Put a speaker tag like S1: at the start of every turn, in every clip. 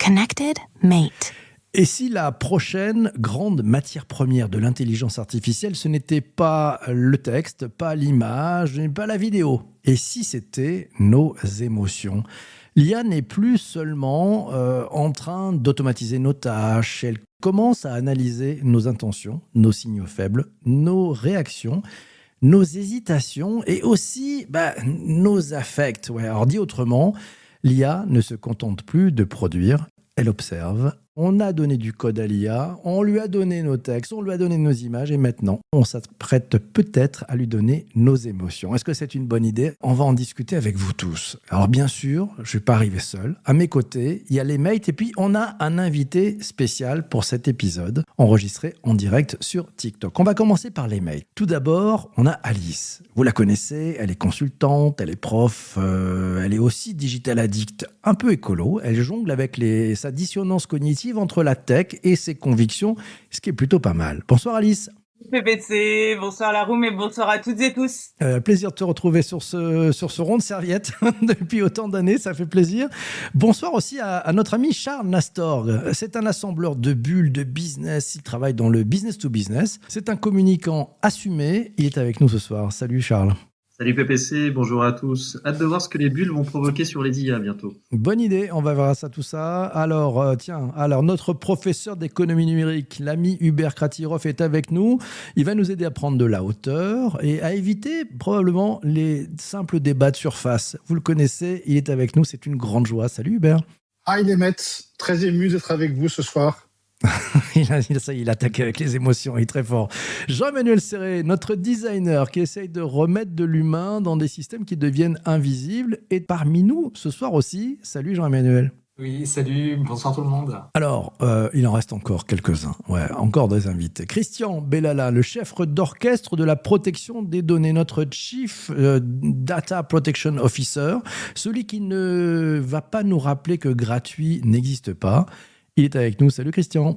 S1: Connected Mate.
S2: Et si la prochaine grande matière première de l'intelligence artificielle, ce n'était pas le texte, pas l'image, pas la vidéo? Et si c'était nos émotions? L'IA n'est plus seulement en train d'automatiser nos tâches, elle commence à analyser nos intentions, nos signaux faibles, nos réactions, nos hésitations et aussi nos affects. Ouais, alors dit autrement, l'IA ne se contente plus de produire, elle observe. On a donné du code à l'IA, on lui a donné nos textes, on lui a donné nos images et maintenant, on s'apprête peut-être à lui donner nos émotions. Est-ce que c'est une bonne idée? On va en discuter avec vous tous. Alors bien sûr, je ne suis pas arrivé seul. À mes côtés, il y a les mates et puis on a un invité spécial pour cet épisode, enregistré en direct sur TikTok. On va commencer par les mates. Tout d'abord, on a Alice. Vous la connaissez, elle est consultante, elle est prof, elle est aussi digital addict, un peu écolo. Elle jongle avec sa dissonance cognitive entre la tech et ses convictions, ce qui est plutôt pas mal. Bonsoir Alice.
S3: PPC, bonsoir Laroum et bonsoir à toutes et tous.
S2: Plaisir de te retrouver sur ce rond de serviette depuis autant d'années, ça fait plaisir. Bonsoir aussi à notre ami Charles Nastor. C'est un assembleur de bulles de business, il travaille dans le business to business. C'est un communicant assumé, il est avec nous ce soir. Salut Charles.
S4: Salut PPC, bonjour à tous. Hâte de voir ce que les bulles vont provoquer sur les IA bientôt.
S2: Bonne idée, on va voir ça, tout ça. Alors, notre professeur d'économie numérique, l'ami Hubert Kratirov, est avec nous. Il va nous aider à prendre de la hauteur et à éviter probablement les simples débats de surface. Vous le connaissez, il est avec nous, c'est une grande joie. Salut Hubert.
S5: Hi les maîtres, très ému d'être avec vous ce soir.
S2: il attaque avec les émotions, il est très fort. Jean-Emmanuel Serré, notre designer qui essaye de remettre de l'humain dans des systèmes qui deviennent invisibles, est parmi nous ce soir aussi. Salut Jean-Emmanuel.
S6: Oui, salut, bonsoir tout le monde.
S2: Alors, il en reste encore quelques-uns, encore des invités. Christian Bellala, le chef d'orchestre de la protection des données, notre Chief Data Protection Officer, celui qui ne va pas nous rappeler que gratuit n'existe pas. Il est avec nous. Salut Christian.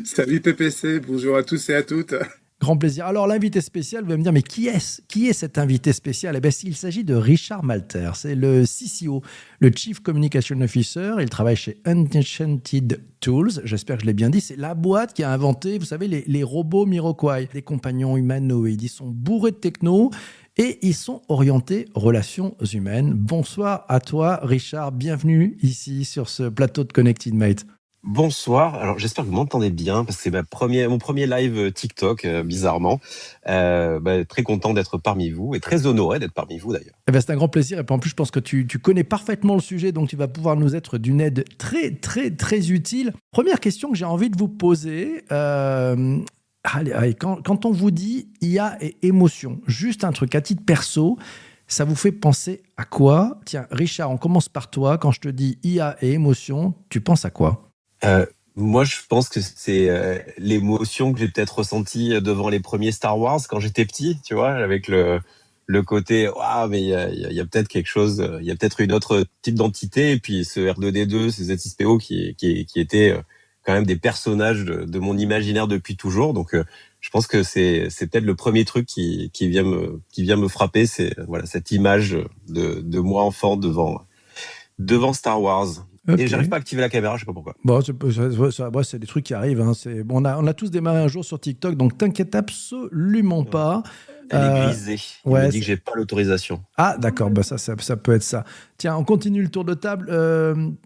S7: Salut PPC, bonjour à tous et à toutes.
S2: Grand plaisir. Alors l'invité spécial, vous allez me dire, mais qui est cet invité spécial? Il s'agit de Richard Malter. C'est le CCO, le Chief Communication Officer. Il travaille chez Enchanted Tools. J'espère que je l'ai bien dit. C'est la boîte qui a inventé, vous savez, les robots Miroquai, des compagnons humanoïdes. Ils sont bourrés de techno et ils sont orientés relations humaines. Bonsoir à toi, Richard. Bienvenue ici sur ce plateau de Connected Mate.
S8: Bonsoir, alors j'espère que vous m'entendez bien parce que c'est mon premier live TikTok, bizarrement. Très content d'être parmi vous et très honoré d'être parmi vous d'ailleurs.
S2: C'est un grand plaisir et puis en plus je pense que tu connais parfaitement le sujet, donc tu vas pouvoir nous être d'une aide très très très utile. Première question que j'ai envie de vous poser, quand on vous dit IA et émotion, juste un truc à titre perso, ça vous fait penser à quoi? Tiens Richard, on commence par toi. Quand je te dis IA et émotion, tu penses à quoi?
S8: Moi, je pense que c'est l'émotion que j'ai peut-être ressentie devant les premiers Star Wars quand j'étais petit, tu vois, avec le côté waouh, mais il y a peut-être quelque chose, il y a peut-être une autre type d'entité, et puis ce R2D2, ce Z6PO qui étaient quand même des personnages de mon imaginaire depuis toujours. Donc, je pense que c'est peut-être le premier truc qui vient me frapper, c'est cette image de moi enfant devant Star Wars. Okay. Et j'arrive pas à activer la caméra, je sais pas pourquoi.
S2: Bon, c'est des trucs qui arrivent. Hein. On a tous démarré un jour sur TikTok, donc t'inquiète absolument pas.
S8: Elle est grisée. Il me dit que j'ai pas l'autorisation.
S2: Ah, d'accord, ça peut être ça. Tiens, on continue le tour de table.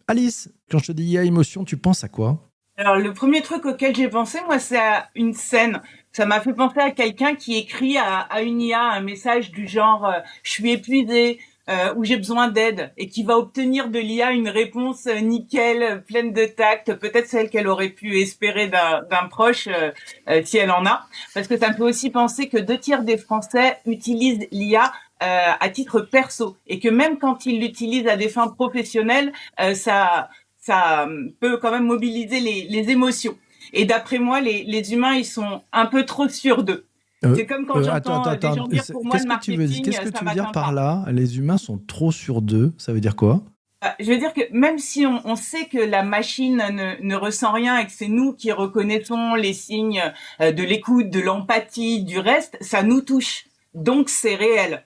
S2: Alice, quand je te dis IA émotion, tu penses à quoi?
S3: Alors, le premier truc auquel j'ai pensé, moi, c'est à une scène. Ça m'a fait penser à quelqu'un qui écrit à une IA un message du genre « Je suis épuisé ». Où j'ai besoin d'aide et qui va obtenir de l'IA une réponse nickel, pleine de tact, peut-être celle qu'elle aurait pu espérer d'un proche si elle en a. Parce que ça me fait aussi penser que 2/3 des Français utilisent l'IA à titre perso et que même quand ils l'utilisent à des fins professionnelles, ça peut quand même mobiliser les émotions. Et d'après moi, les humains, ils sont un peu trop sûrs d'eux. C'est comme quand j'entends des gens dire pour moi le marketing,
S2: qu'est-ce que tu veux dire par là? Les humains sont trop sûrs d'eux, ça veut dire quoi?
S3: Je veux dire que même si on sait que la machine ne ressent rien et que c'est nous qui reconnaissons les signes de l'écoute, de l'empathie, du reste, ça nous touche. Donc c'est réel.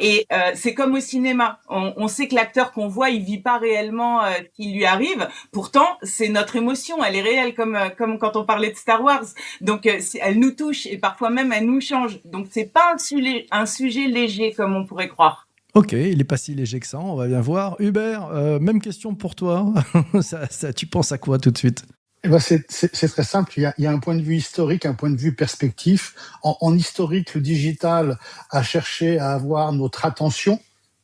S3: Et c'est comme au cinéma. On sait que l'acteur qu'on voit, il vit pas réellement ce qui lui arrive. Pourtant, c'est notre émotion. Elle est réelle, comme quand on parlait de Star Wars. Donc, elle nous touche et parfois même elle nous change. Donc, c'est pas un sujet léger comme on pourrait croire.
S2: Ok, il n'est pas si léger que ça, on va bien voir. Hubert, même question pour toi. Tu penses à quoi tout de suite?
S5: Eh ben c'est très simple. Il y a un point de vue historique, un point de vue perspectif. En historique, le digital a cherché à avoir notre attention,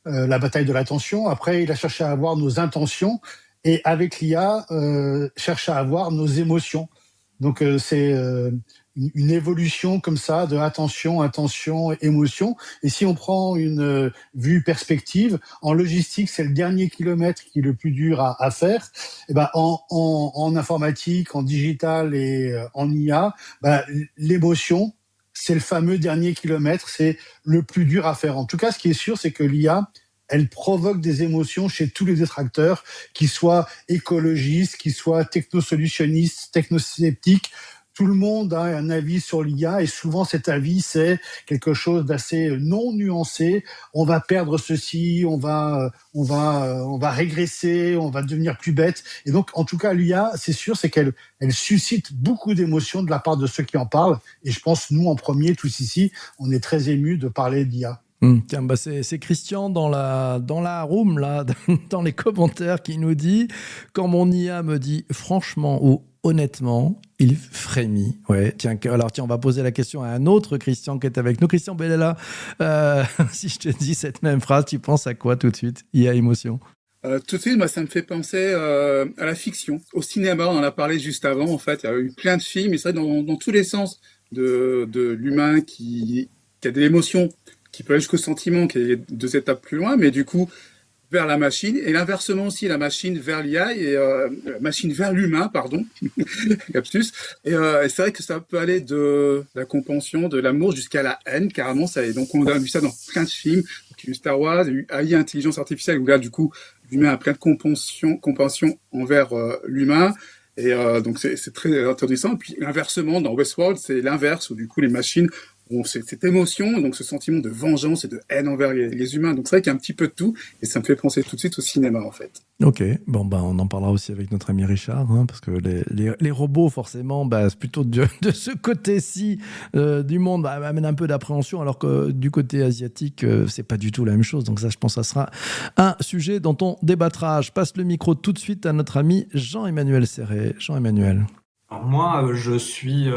S5: la bataille de l'attention. Après, il a cherché à avoir nos intentions. Et avec l'IA, cherche à avoir nos émotions. Donc, c'est une évolution comme ça de attention, intention, émotion. Et si on prend une vue perspective, en logistique, c'est le dernier kilomètre qui est le plus dur à faire. Et ben, en informatique, en digital et en IA, ben, l'émotion, c'est le fameux dernier kilomètre, c'est le plus dur à faire. En tout cas, ce qui est sûr, c'est que l'IA, elle provoque des émotions chez tous les détracteurs, qu'ils soient écologistes, qu'ils soient technosolutionnistes, technosceptiques. Tout le monde a un avis sur l'IA et souvent cet avis, c'est quelque chose d'assez non nuancé. On va perdre ceci, on va régresser, on va devenir plus bête. Et donc, en tout cas, l'IA, c'est sûr, c'est qu'elle suscite beaucoup d'émotions de la part de ceux qui en parlent. Et je pense, nous, en premier, tous ici, on est très émus de parler d'IA.
S2: Tiens, bah c'est Christian dans la room, là, dans les commentaires, qui nous dit « Quand mon IA me dit franchement ou honnêtement, il frémit. » Ouais, tiens, alors tiens, on va poser la question à un autre Christian qui est avec nous. Christian Bellella, si je te dis cette même phrase, tu penses à quoi tout de suite? IA émotion.
S7: Tout de suite, moi, ça me fait penser à la fiction. Au cinéma, on en a parlé juste avant, en fait. Il y a eu plein de films, et c'est vrai, dans tous les sens de l'humain qui a de l'émotion, qui peut aller jusqu'au sentiment, qui est 2 étapes plus loin, mais du coup, vers la machine, et l'inversement aussi, la machine vers l'IA, et la machine vers l'humain, pardon, lapsus. Et c'est vrai que ça peut aller de la compassion, de l'amour, jusqu'à la haine, carrément. Donc, on a vu ça dans plein de films. Donc, il y a eu Star Wars, il y a eu AI, intelligence artificielle, où là, du coup, l'humain a plein de compassion envers l'humain. Et donc, c'est très intéressant. Et puis, inversement, dans Westworld, c'est l'inverse, où du coup, les machines ont cette émotion, donc ce sentiment de vengeance et de haine envers les humains. Donc c'est vrai qu'il y a un petit peu de tout, et ça me fait penser tout de suite au cinéma, en fait.
S2: Ok, bon, bah, on en parlera aussi avec notre ami Richard, hein, parce que les robots, forcément, bah, c'est plutôt de ce côté-ci du monde, bah, amène un peu d'appréhension, alors que du côté asiatique, c'est pas du tout la même chose. Donc ça, je pense que ça sera un sujet dont on débattra. Je passe le micro tout de suite à notre ami Jean-Emmanuel Serré. Jean-Emmanuel.
S6: Alors moi, je suis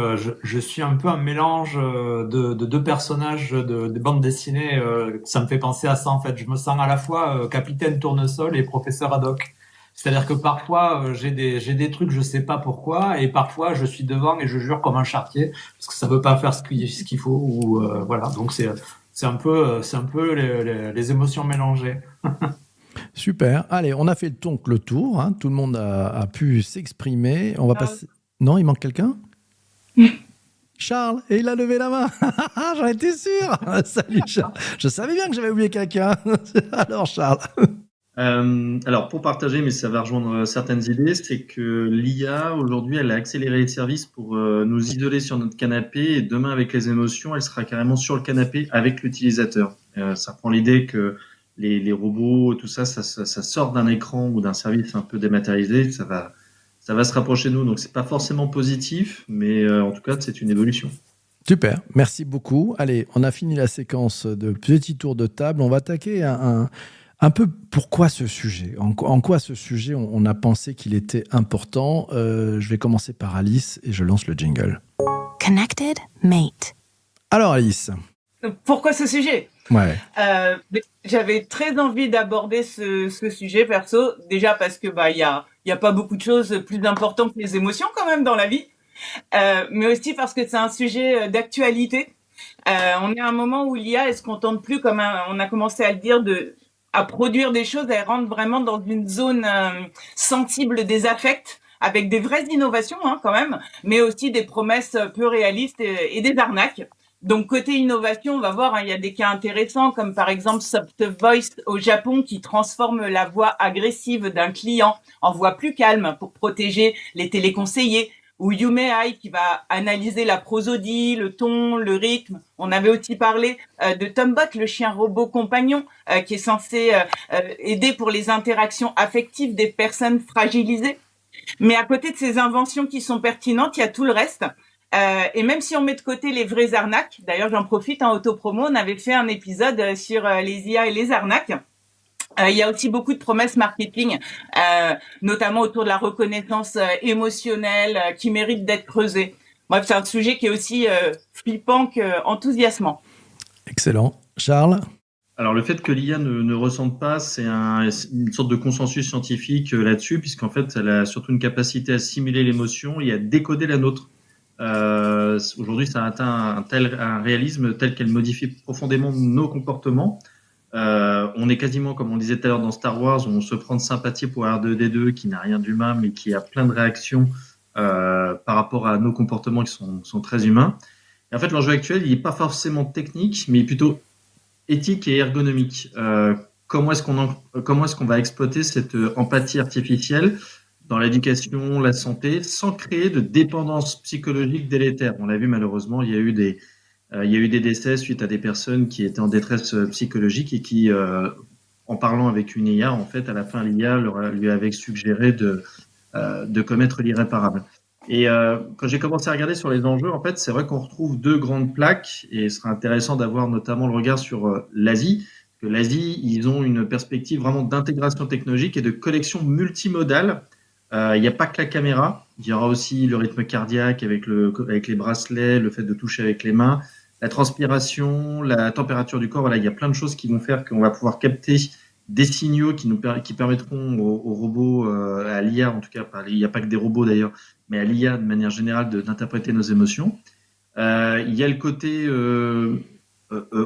S6: un peu un mélange de 2 personnages de bande dessinée. Ça me fait penser à ça, en fait. Je me sens à la fois capitaine Tournesol et professeur Haddock. C'est-à-dire que parfois, j'ai des trucs, je sais pas pourquoi, et parfois, je suis devant et je jure comme un charretier, parce que ça veut pas faire ce qu'il faut, ou voilà. Donc, c'est un peu les émotions mélangées.
S2: Super. Allez, on a fait donc le tour, hein. Tout le monde a pu s'exprimer. On va passer... Non, il manque quelqu'un? Charles, et il a levé la main. J'en étais sûr. Salut Charles. Je savais bien que j'avais oublié quelqu'un. Alors Charles.
S4: Alors pour partager, mais ça va rejoindre certaines idées, c'est que l'IA aujourd'hui, elle a accéléré les services pour nous isoler sur notre canapé, et demain avec les émotions, elle sera carrément sur le canapé avec l'utilisateur. Ça prend l'idée que les robots, tout ça sort d'un écran ou d'un service un peu dématérialisé, ça va se rapprocher de nous, donc c'est pas forcément positif, mais en tout cas, c'est une évolution.
S2: Super, merci beaucoup. Allez, on a fini la séquence de petits tours de table. On va attaquer un peu pourquoi ce sujet, en quoi ce sujet, on a pensé qu'il était important. Je vais commencer par Alice et je lance le jingle.
S1: Connected Mate.
S2: Alors Alice.
S3: Pourquoi ce sujet?
S2: Ouais.
S3: J'avais très envie d'aborder ce sujet perso, déjà parce que il y a pas beaucoup de choses plus importantes que les émotions quand même dans la vie, mais aussi parce que c'est un sujet d'actualité. On est à un moment où l'IA, elle se contente plus, comme on a commencé à le dire, à produire des choses, elle rentre vraiment dans une zone sensible des affects, avec des vraies innovations quand même, mais aussi des promesses peu réalistes et des arnaques. Donc, côté innovation, on va voir, il y a des cas intéressants, comme par exemple Soft Voice au Japon, qui transforme la voix agressive d'un client en voix plus calme pour protéger les téléconseillers, ou Yume qui va analyser la prosodie, le ton, le rythme. On avait aussi parlé de Tombot, le chien robot compagnon, qui est censé aider pour les interactions affectives des personnes fragilisées. Mais à côté de ces inventions qui sont pertinentes, il y a tout le reste. Et même si on met de côté les vraies arnaques, d'ailleurs j'en profite en autopromo, on avait fait un épisode sur les IA et les arnaques. Il y a aussi beaucoup de promesses marketing, notamment autour de la reconnaissance émotionnelle qui mérite d'être creusée. Bref, c'est un sujet qui est aussi flippant qu'enthousiasmant.
S2: Excellent. Charles?
S4: Alors le fait que l'IA ne ressente pas, c'est une sorte de consensus scientifique là-dessus, puisqu'en fait, elle a surtout une capacité à simuler l'émotion et à décoder la nôtre. Aujourd'hui, ça a atteint un réalisme tel qu'elle modifie profondément nos comportements. On est quasiment, comme on disait tout à l'heure dans Star Wars, où on se prend de sympathie pour R2D2 qui n'a rien d'humain, mais qui a plein de réactions par rapport à nos comportements qui sont très humains. Et en fait, l'enjeu actuel, il n'est pas forcément technique, mais plutôt éthique et ergonomique. Comment est-ce qu'on va exploiter cette empathie artificielle dans l'éducation, la santé, sans créer de dépendance psychologique délétère? On l'a vu malheureusement, il y a eu des décès suite à des personnes qui étaient en détresse psychologique et qui, en parlant avec une IA, en fait, à la fin, l'IA lui avait suggéré de commettre l'irréparable. Et quand j'ai commencé à regarder sur les enjeux, en fait, c'est vrai qu'on retrouve deux grandes plaques, et ce serait intéressant d'avoir notamment le regard sur l'Asie. Parce que l'Asie, ils ont une perspective vraiment d'intégration technologique et de collection multimodale. Il n'y a pas que la caméra, il y aura aussi le rythme cardiaque avec les bracelets, le fait de toucher avec les mains, la transpiration, la température du corps. Voilà, il y a plein de choses qui vont faire qu'on va pouvoir capter des signaux qui permettront aux robots, à l'IA en tout cas, il n'y a pas que des robots d'ailleurs, mais à l'IA de manière générale d'interpréter nos émotions. Il y a le côté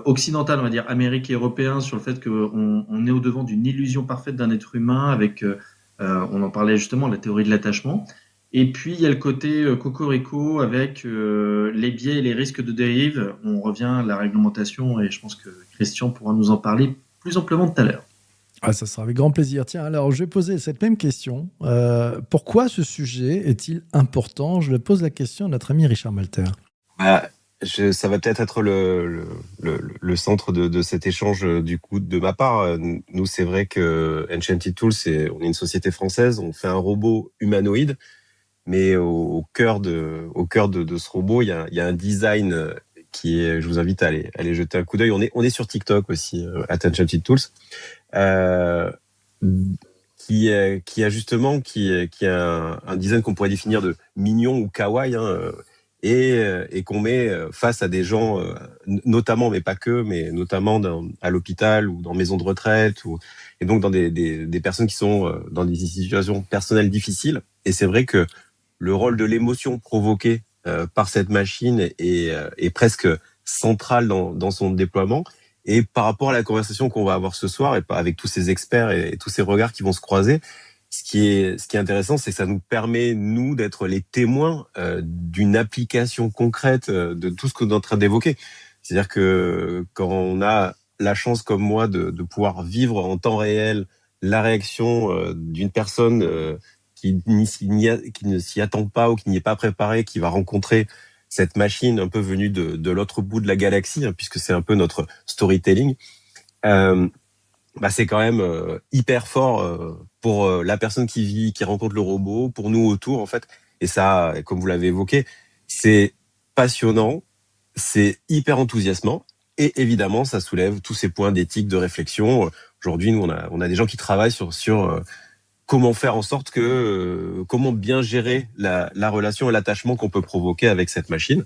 S4: occidental, on va dire, américain et européen, sur le fait qu'on est au-devant d'une illusion parfaite d'un être humain avec, on en parlait justement, la théorie de l'attachement. Et puis, il y a le côté cocorico avec les biais et les risques de dérive. On revient à la réglementation et je pense que Christian pourra nous en parler plus amplement tout à l'heure.
S2: Ah, ça sera avec grand plaisir. Tiens, alors je vais poser cette même question. Pourquoi ce sujet est-il important? Je pose la question à notre ami Richard Malter.
S8: Ça va peut-être être le centre de cet échange du coup de ma part. Nous, c'est vrai que Enchanted Tools, on est une société française. On fait un robot humanoïde, mais au cœur de ce robot, il y a un design qui est. Je vous invite à aller jeter un coup d'œil. On est sur TikTok aussi, Enchanted Tools. Qui a justement un design qu'on pourrait définir de mignon ou kawaii, et qu'on met face à des gens, notamment, mais pas que, mais notamment à l'hôpital ou dans maison de retraite, et donc dans des personnes qui sont dans des situations personnelles difficiles. Et c'est vrai que le rôle de l'émotion provoquée par cette machine est presque central dans son déploiement. Et par rapport à la conversation qu'on va avoir ce soir, et avec tous ces experts et tous ces regards qui vont se croiser, ce qui est intéressant, c'est que ça nous permet, nous, d'être les témoins d'une application concrète de tout ce qu'on est en train d'évoquer. C'est-à-dire que quand on a la chance, comme moi, de pouvoir vivre en temps réel la réaction d'une personne qui ne s'y attend pas ou qui n'y est pas préparée, qui va rencontrer cette machine un peu venue de l'autre bout de la galaxie, puisque c'est un peu notre storytelling, c'est quand même hyper fort pour la personne qui rencontre le robot, pour nous autour en fait. Et ça, comme vous l'avez évoqué, c'est passionnant, c'est hyper enthousiasmant, et évidemment, ça soulève tous ces points d'éthique, de réflexion. Aujourd'hui, nous, on a des gens qui travaillent sur comment faire en sorte comment bien gérer la relation et l'attachement qu'on peut provoquer avec cette machine.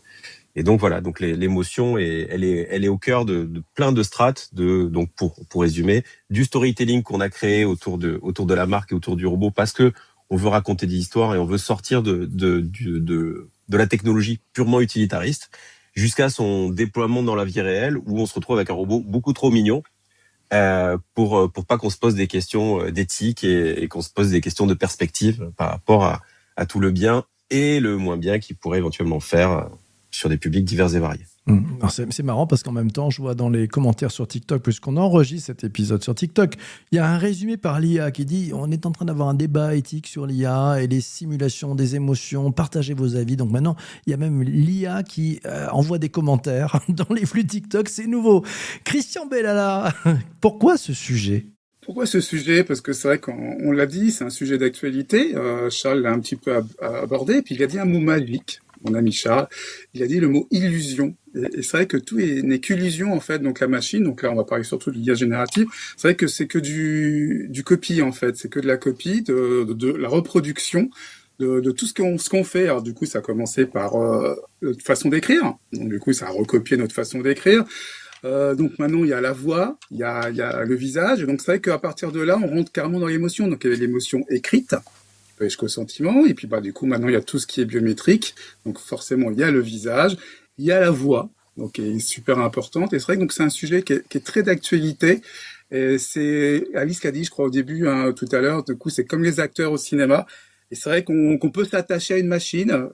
S8: Et donc voilà, donc l'émotion elle est au cœur de plein de strates donc pour résumer, du storytelling qu'on a créé autour de la marque et autour du robot, parce que on veut raconter des histoires et on veut sortir de la technologie purement utilitariste jusqu'à son déploiement dans la vie réelle, où on se retrouve avec un robot beaucoup trop mignon, pour pas qu'on se pose des questions d'éthique et qu'on se pose des questions de perspective par rapport à tout le bien et le moins bien qu'il pourrait éventuellement faire sur des publics divers et variés.
S2: Alors, c'est marrant parce qu'en même temps, je vois dans les commentaires sur TikTok, puisqu'on enregistre cet épisode sur TikTok, il y a un résumé par l'IA qui dit on est en train d'avoir un débat éthique sur l'IA et les simulations des émotions, partagez vos avis. Donc maintenant, il y a même l'IA qui envoie des commentaires dans les flux TikTok, c'est nouveau. Christian Bellala, pourquoi ce sujet ?
S7: Pourquoi ce sujet? Parce que c'est vrai qu'on l'a dit, c'est un sujet d'actualité. Charles l'a un petit peu abordé, puis il a dit un mot magique, mon ami Charles. Il a dit le mot illusion. Et c'est vrai que tout n'est qu'illusion, en fait. Donc la machine, donc là on va parler surtout de l'IA générative, c'est vrai que c'est que du copie, en fait. C'est que de la copie, de la reproduction de tout ce qu'on fait. Alors du coup, ça a commencé par notre façon d'écrire. Donc du coup, ça a recopié notre façon d'écrire. Donc maintenant, il y a la voix, il y a le visage. Et donc c'est vrai qu'à partir de là, on rentre carrément dans l'émotion. Donc il y avait l'émotion écrite, jusqu'au sentiment. Et puis du coup, maintenant, il y a tout ce qui est biométrique. Donc forcément, il y a le visage, il y a la voix, donc qui est super importante. Et c'est vrai que donc c'est un sujet qui est très d'actualité. Et c'est Alice qui a dit, je crois au début, tout à l'heure, du coup, c'est comme les acteurs au cinéma. Et c'est vrai qu'on peut s'attacher à une machine,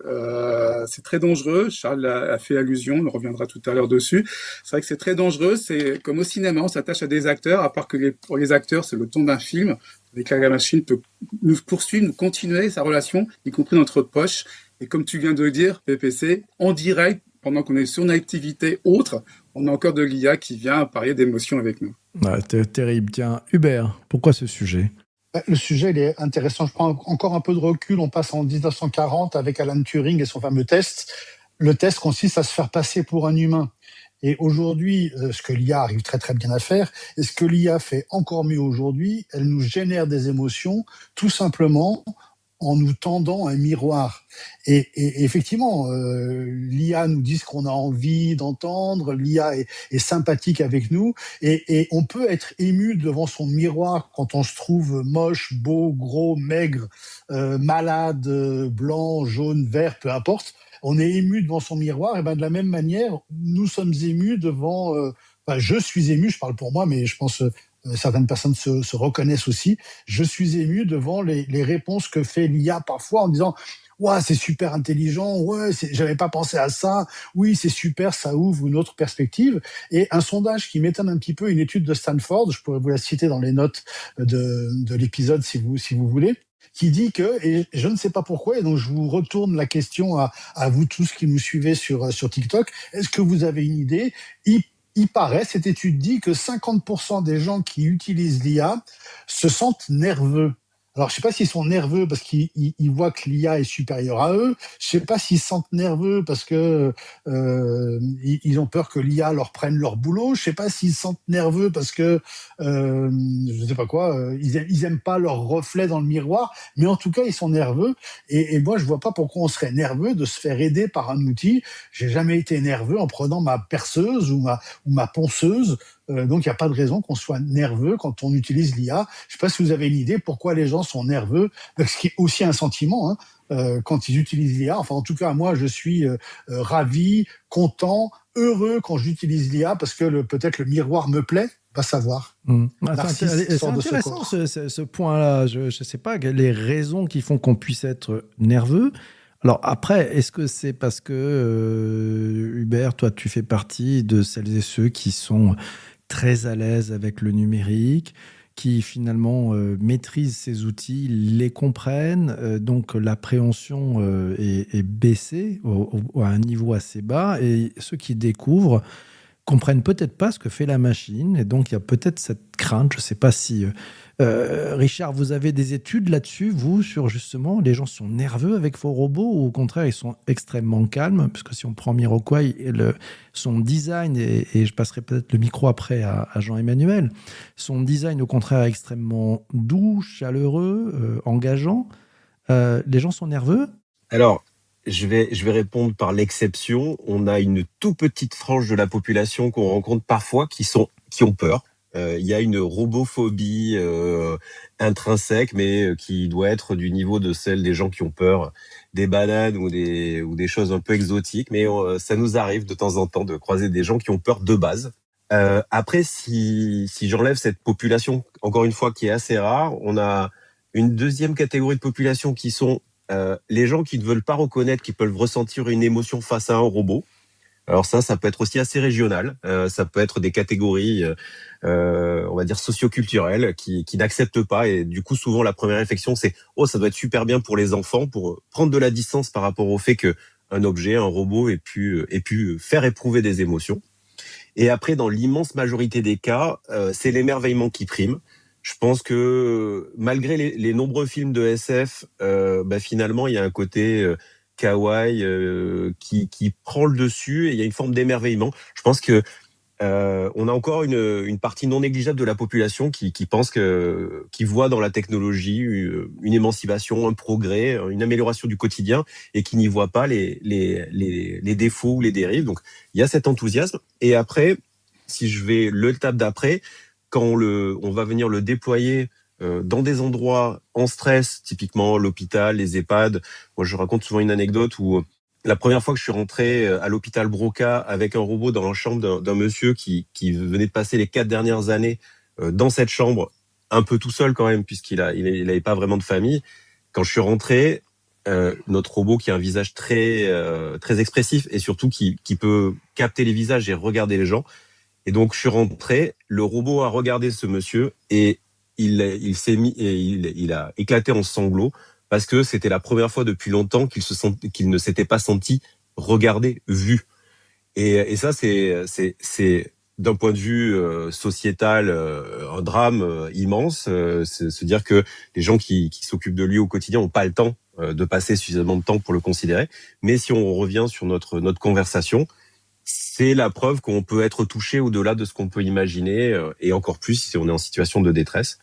S7: c'est très dangereux. Charles a fait allusion, on reviendra tout à l'heure dessus. C'est vrai que c'est très dangereux, c'est comme au cinéma, on s'attache à des acteurs, à part que pour les acteurs, c'est le ton d'un film, avec la machine peut nous poursuivre, nous continuer sa relation, y compris notre poche. Et comme tu viens de le dire, PPC, en direct, pendant qu'on est sur une activité autre, on a encore de l'IA qui vient parler d'émotions avec nous.
S2: Terrible. Tiens, Hubert, pourquoi ce sujet ?
S5: Le sujet, il est intéressant. Je prends encore un peu de recul. On passe en 1940 avec Alan Turing et son fameux test. Le test consiste à se faire passer pour un humain. Et aujourd'hui, ce que l'IA arrive très très bien à faire, et ce que l'IA fait encore mieux aujourd'hui, elle nous génère des émotions tout simplement en nous tendant un miroir. Et effectivement, l'IA nous dit ce qu'on a envie d'entendre, l'IA est sympathique avec nous, et on peut être ému devant son miroir quand on se trouve moche, beau, gros, maigre, malade, blanc, jaune, vert, peu importe. On est ému devant son miroir, et ben de la même manière, nous sommes émus devant... je suis ému, je parle pour moi, mais je pense... certaines personnes se reconnaissent aussi. Je suis ému devant les réponses que fait l'IA parfois en disant « Ouais, c'est super intelligent, ouais, j'avais pas pensé à ça, oui, c'est super, ça ouvre une autre perspective. » Et un sondage qui m'étonne un petit peu, une étude de Stanford, je pourrais vous la citer dans les notes de l'épisode si vous voulez, qui dit que, et je ne sais pas pourquoi, et donc je vous retourne la question à vous tous qui nous suivez sur TikTok, est-ce que vous avez une idée? Il paraît, cette étude dit que 50% des gens qui utilisent l'IA se sentent nerveux. Alors, je sais pas s'ils sont nerveux parce qu'ils voient que l'IA est supérieure à eux. Je sais pas s'ils se sentent nerveux parce que ils ont peur que l'IA leur prenne leur boulot. Je sais pas s'ils se sentent nerveux parce que je sais pas quoi. Ils aiment pas leur reflet dans le miroir. Mais en tout cas, ils sont nerveux. Et moi, je vois pas pourquoi on serait nerveux de se faire aider par un outil. J'ai jamais été nerveux en prenant ma perceuse ou ma ponceuse. Donc, il n'y a pas de raison qu'on soit nerveux quand on utilise l'IA. Je ne sais pas si vous avez une idée pourquoi les gens sont nerveux, ce qui est aussi un sentiment quand ils utilisent l'IA. Enfin, en tout cas, moi, je suis ravi, content, heureux quand j'utilise l'IA parce que peut-être le miroir me plaît. Va savoir.
S2: C'est intéressant ce point-là. Je ne sais pas les raisons qui font qu'on puisse être nerveux. Alors après, est-ce que c'est parce que, Hubert, toi, tu fais partie de celles et ceux qui sont très à l'aise avec le numérique, qui finalement maîtrisent ces outils, les comprennent, donc l'appréhension est baissée à un niveau assez bas, et ceux qui découvrent comprennent peut-être pas ce que fait la machine, et donc il y a peut-être cette crainte. Je ne sais pas si... Richard, vous avez des études là-dessus, vous, sur justement, les gens sont nerveux avec vos robots ou au contraire, ils sont extrêmement calmes? Parce que si on prend Miroquai, son design, et je passerai peut-être le micro après à Jean-Emmanuel, son design au contraire est extrêmement doux, chaleureux, engageant. Les gens sont nerveux?
S8: Alors, je vais répondre par l'exception. On a une tout petite frange de la population qu'on rencontre parfois qui ont peur. Il y a une robophobie intrinsèque, mais qui doit être du niveau de celle des gens qui ont peur des bananes ou des choses un peu exotiques. Mais ça nous arrive de temps en temps de croiser des gens qui ont peur de base. Après, si j'enlève cette population, encore une fois, qui est assez rare, on a une deuxième catégorie de population qui sont les gens qui ne veulent pas reconnaître qu'ils peuvent ressentir une émotion face à un robot. Alors ça peut être aussi assez régional. Ça peut être des catégories, on va dire socioculturelles, qui n'acceptent pas. Et du coup, souvent, la première réflexion, c'est ça doit être super bien pour les enfants, pour prendre de la distance par rapport au fait que un objet, un robot ait pu faire éprouver des émotions. Et après, dans l'immense majorité des cas, c'est l'émerveillement qui prime. Je pense que malgré les nombreux films de SF, finalement, il y a un côté kawaii qui prend le dessus et il y a une forme d'émerveillement. Je pense que on a encore une partie non négligeable de la population qui pense qui voit dans la technologie une émancipation, un progrès, une amélioration du quotidien et qui n'y voit pas les défauts ou les dérives. Donc, il y a cet enthousiasme. Et après, si je vais l'étape d'après, quand on va venir le déployer dans des endroits en stress, typiquement l'hôpital, les EHPAD. Moi, je raconte souvent une anecdote où la première fois que je suis rentré à l'hôpital Broca avec un robot dans la chambre d'un monsieur qui venait de passer les 4 dernières années dans cette chambre, un peu tout seul quand même, puisqu'il avait pas vraiment de famille. Quand je suis rentré, notre robot qui a un visage très expressif et surtout qui peut capter les visages et regarder les gens. Et donc, je suis rentré, le robot a regardé ce monsieur et il s'est mis et il a éclaté en sanglots parce que c'était la première fois depuis longtemps qu'il ne s'était pas senti regardé, vu. Et ça, c'est d'un point de vue sociétal un drame immense. Se dire que les gens qui s'occupent de lui au quotidien n'ont pas le temps de passer suffisamment de temps pour le considérer. Mais si on revient sur notre conversation, c'est la preuve qu'on peut être touché au-delà de ce qu'on peut imaginer, et encore plus si on est en situation de détresse.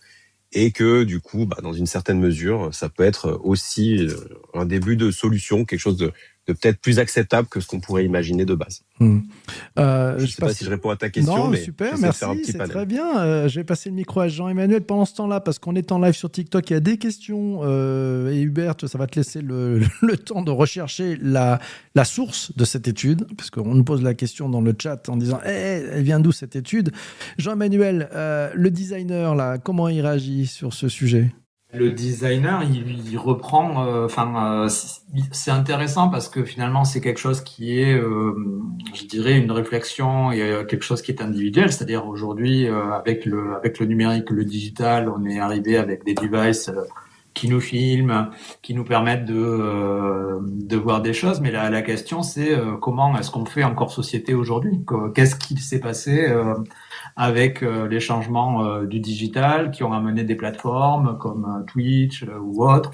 S8: Et que du coup, dans une certaine mesure, ça peut être aussi un début de solution, quelque chose de peut-être plus acceptable que ce qu'on pourrait imaginer de base. Je ne sais pas si je réponds à ta question,
S2: non,
S8: mais
S2: super,
S8: merci,
S2: c'est très bien. Je vais passer le micro à Jean-Emmanuel pendant ce temps-là, parce qu'on est en live sur TikTok, il y a des questions, et Hubert, ça va te laisser le temps de rechercher la source de cette étude, parce qu'on nous pose la question dans le chat en disant elle vient d'où cette étude? Jean-Emmanuel, le designer, là, comment il réagit sur ce sujet?
S6: Le designer, il reprend. C'est intéressant parce que finalement, c'est quelque chose qui est, je dirais, une réflexion et quelque chose qui est individuel. C'est-à-dire aujourd'hui, avec le numérique, le digital, on est arrivé avec des devices qui nous filment, qui nous permettent de voir des choses. Mais la question, c'est comment est-ce qu'on fait encore société aujourd'hui? Qu'est-ce qui s'est passé avec les changements du digital qui ont amené des plateformes comme Twitch ou autres,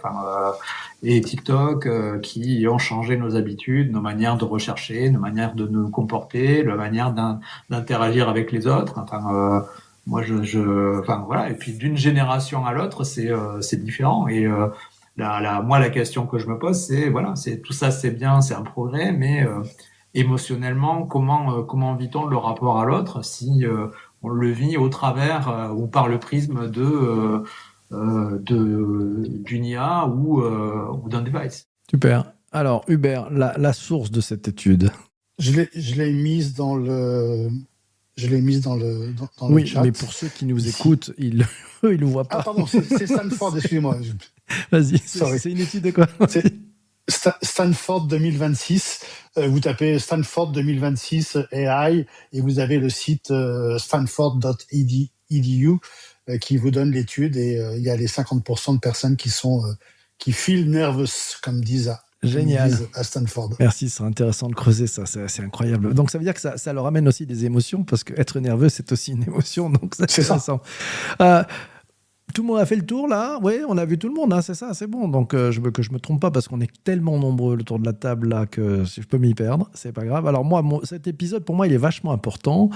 S6: et TikTok qui ont changé nos habitudes, nos manières de rechercher, nos manières de nous comporter, la manière d'interagir avec les autres. Moi, voilà. Et puis d'une génération à l'autre, c'est différent. Et moi, la question que je me pose, c'est tout ça, c'est bien, c'est un progrès, mais émotionnellement, comment vit-on le rapport à l'autre si on le vit au travers ou par le prisme d'une IA ou d'un device.
S2: Super. Alors, Hubert, la source de cette étude.
S5: Je l'ai mise dans le
S2: oui,
S5: chat.
S2: Mais pour ceux qui nous écoutent, ils le voient pas.
S5: Ah pardon, c'est Stanford, excusez-moi.
S2: Vas-y, c'est une étude de quoi?
S5: C'est Stanford 2026. Vous tapez Stanford 2026 AI et vous avez le site stanford.edu qui vous donne l'étude et il y a les 50% de personnes qui feel nervous, comme disent à Stanford.
S2: Merci, c'est intéressant de creuser ça, c'est incroyable. Donc ça veut dire que ça leur amène aussi des émotions, parce qu'être nerveux, c'est aussi une émotion, donc c'est intéressant. Tout le monde a fait le tour là? Oui, on a vu tout le monde, hein, c'est ça, c'est bon. Donc je veux que je me trompe pas parce qu'on est tellement nombreux autour de la table là que si je peux m'y perdre, c'est pas grave. Alors moi, cet épisode pour moi, il est vachement important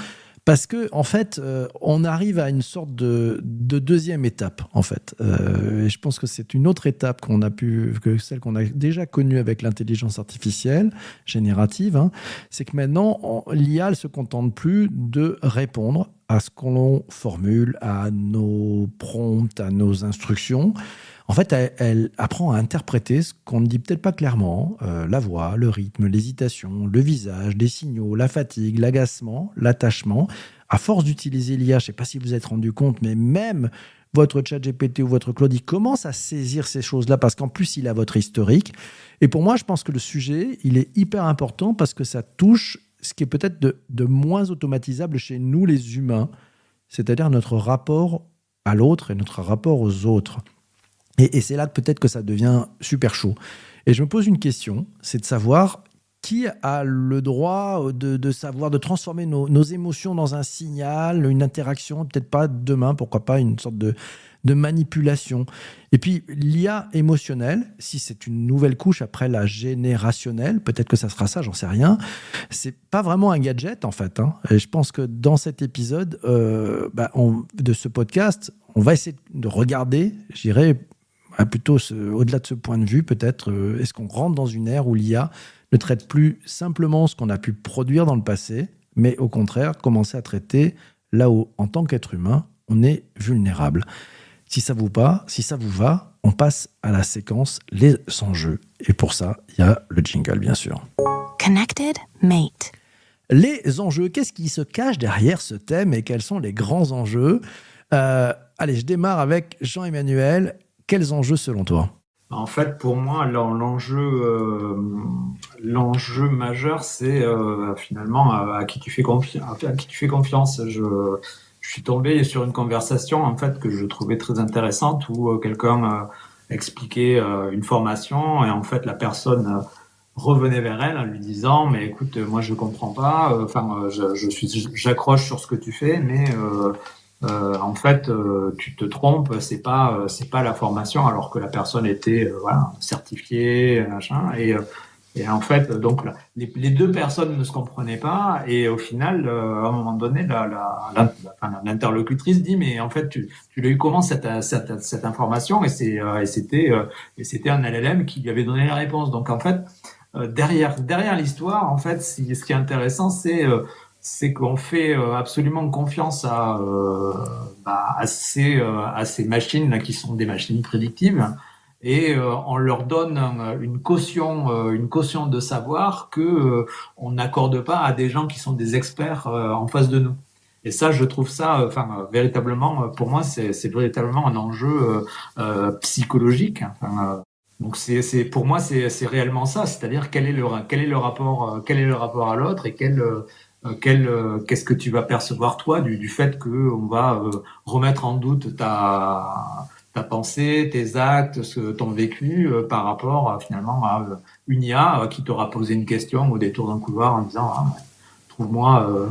S2: parce que en fait, on arrive à une sorte de deuxième étape en fait. Et je pense que c'est une autre étape que celle qu'on a déjà connue avec l'intelligence artificielle générative. Hein. C'est que maintenant, l'IA ne se contente plus de répondre à ce qu'on formule, à nos prompts, à nos instructions. En fait, elle apprend à interpréter ce qu'on ne dit peut-être pas clairement, la voix, le rythme, l'hésitation, le visage, les signaux, la fatigue, l'agacement, l'attachement. À force d'utiliser l'IA, je ne sais pas si vous vous êtes rendu compte, mais même votre ChatGPT ou votre Claude, il commence à saisir ces choses-là parce qu'en plus, il a votre historique. Et pour moi, je pense que le sujet, il est hyper important parce que ça touche ce qui est peut-être de moins automatisable chez nous les humains, c'est-à-dire notre rapport à l'autre et notre rapport aux autres. Et c'est là peut-être que ça devient super chaud. Et je me pose une question, c'est de savoir qui a le droit de savoir, de transformer nos émotions dans un signal, une interaction, peut-être pas demain, pourquoi pas une sorte de manipulation. Et puis, l'IA émotionnelle, si c'est une nouvelle couche après la générationnelle, peut-être que ça sera ça, j'en sais rien. C'est pas vraiment un gadget, en fait. Et je pense que dans cet épisode de ce podcast, on va essayer de regarder, je dirais, plutôt au-delà de ce point de vue, peut-être, est-ce qu'on rentre dans une ère où l'IA ne traite plus simplement ce qu'on a pu produire dans le passé, mais au contraire, commencer à traiter là où, en tant qu'être humain, on est vulnérable. Si ça vous va, on passe à la séquence les enjeux. Et pour ça, il y a le jingle, bien sûr.
S1: Connected Mate.
S2: Les enjeux, qu'est-ce qui se cache derrière ce thème et quels sont les grands enjeux ? Allez, je démarre avec Jean-Emmanuel. Quels enjeux selon toi ?
S6: En fait, pour moi, l'enjeu majeur, c'est finalement à qui tu fais confiance. Je suis tombé sur une conversation en fait que je trouvais très intéressante où quelqu'un expliquait une formation et en fait la personne revenait vers elle en lui disant mais écoute moi je comprends pas, j'accroche sur ce que tu fais mais en fait, tu te trompes, c'est pas la formation, alors que la personne était certifiée, machin, et en fait, donc les deux personnes ne se comprenaient pas, et au final, à un moment donné, l'interlocutrice dit mais en fait, tu l'as eu comment cette information, et c'était un LLM qui lui avait donné la réponse. Donc en fait, derrière l'histoire, en fait, ce qui est intéressant, c'est qu'on fait absolument confiance à ces machines là qui sont des machines prédictives et on leur donne une caution de savoir que on n'accorde pas à des gens qui sont des experts en face de nous. Et ça, je trouve ça, véritablement, pour moi, c'est véritablement un enjeu psychologique. Donc pour moi, c'est réellement ça, c'est-à-dire quel est le rapport à l'autre et qu'est-ce que tu vas percevoir toi du fait qu'on va remettre en doute ta pensée, tes actes, ton vécu par rapport finalement à une IA qui t'aura posé une question au détour d'un couloir en disant trouve-moi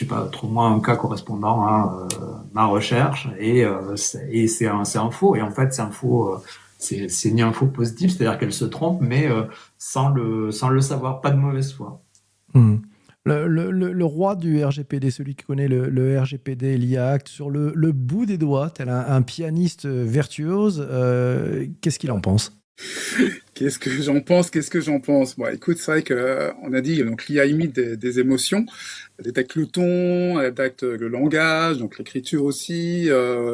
S6: un cas correspondant à ma recherche et c'est un faux et en fait c'est un faux. C'est une info positive, c'est-à-dire qu'elle se trompe, mais sans le savoir, pas de mauvaise foi.
S2: Le roi du RGPD, celui qui connaît le RGPD, l'IA Act, sur le bout des doigts, tel un pianiste virtuose, qu'est-ce qu'il en pense ?
S7: Qu'est-ce que j'en pense ? Bon, écoute, c'est vrai qu'on a dit, donc l'IA imite des émotions, elle détecte le ton, elle détecte le langage, donc l'écriture aussi,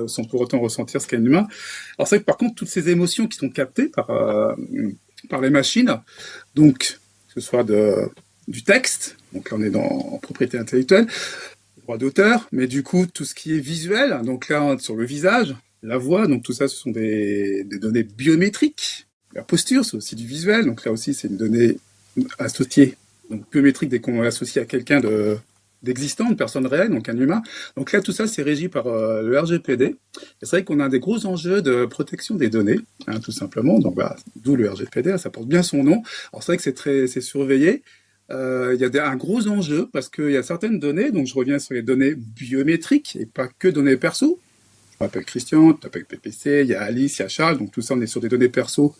S7: sans pour autant ressentir ce qu'est un humain. Alors c'est vrai que par contre, toutes ces émotions qui sont captées par les machines, donc que ce soit du texte, donc là on est en propriété intellectuelle, droit d'auteur, mais du coup tout ce qui est visuel, donc là sur le visage, la voix, donc tout ça ce sont des données biométriques. La posture, c'est aussi du visuel, donc là aussi c'est une donnée associée, donc biométrique dès qu'on l'associe à quelqu'un d'existant, une personne réelle, donc un humain. Donc là tout ça c'est régi par le RGPD. Et c'est vrai qu'on a des gros enjeux de protection des données, tout simplement, donc d'où le RGPD, ça porte bien son nom. Alors c'est vrai que c'est surveillé. Il y a un gros enjeu parce qu'il y a certaines données, donc je reviens sur les données biométriques et pas que données perso. Je m'appelle Christian, tu t'appelles PPC, il y a Alice, il y a Charles, donc tout ça on est sur des données perso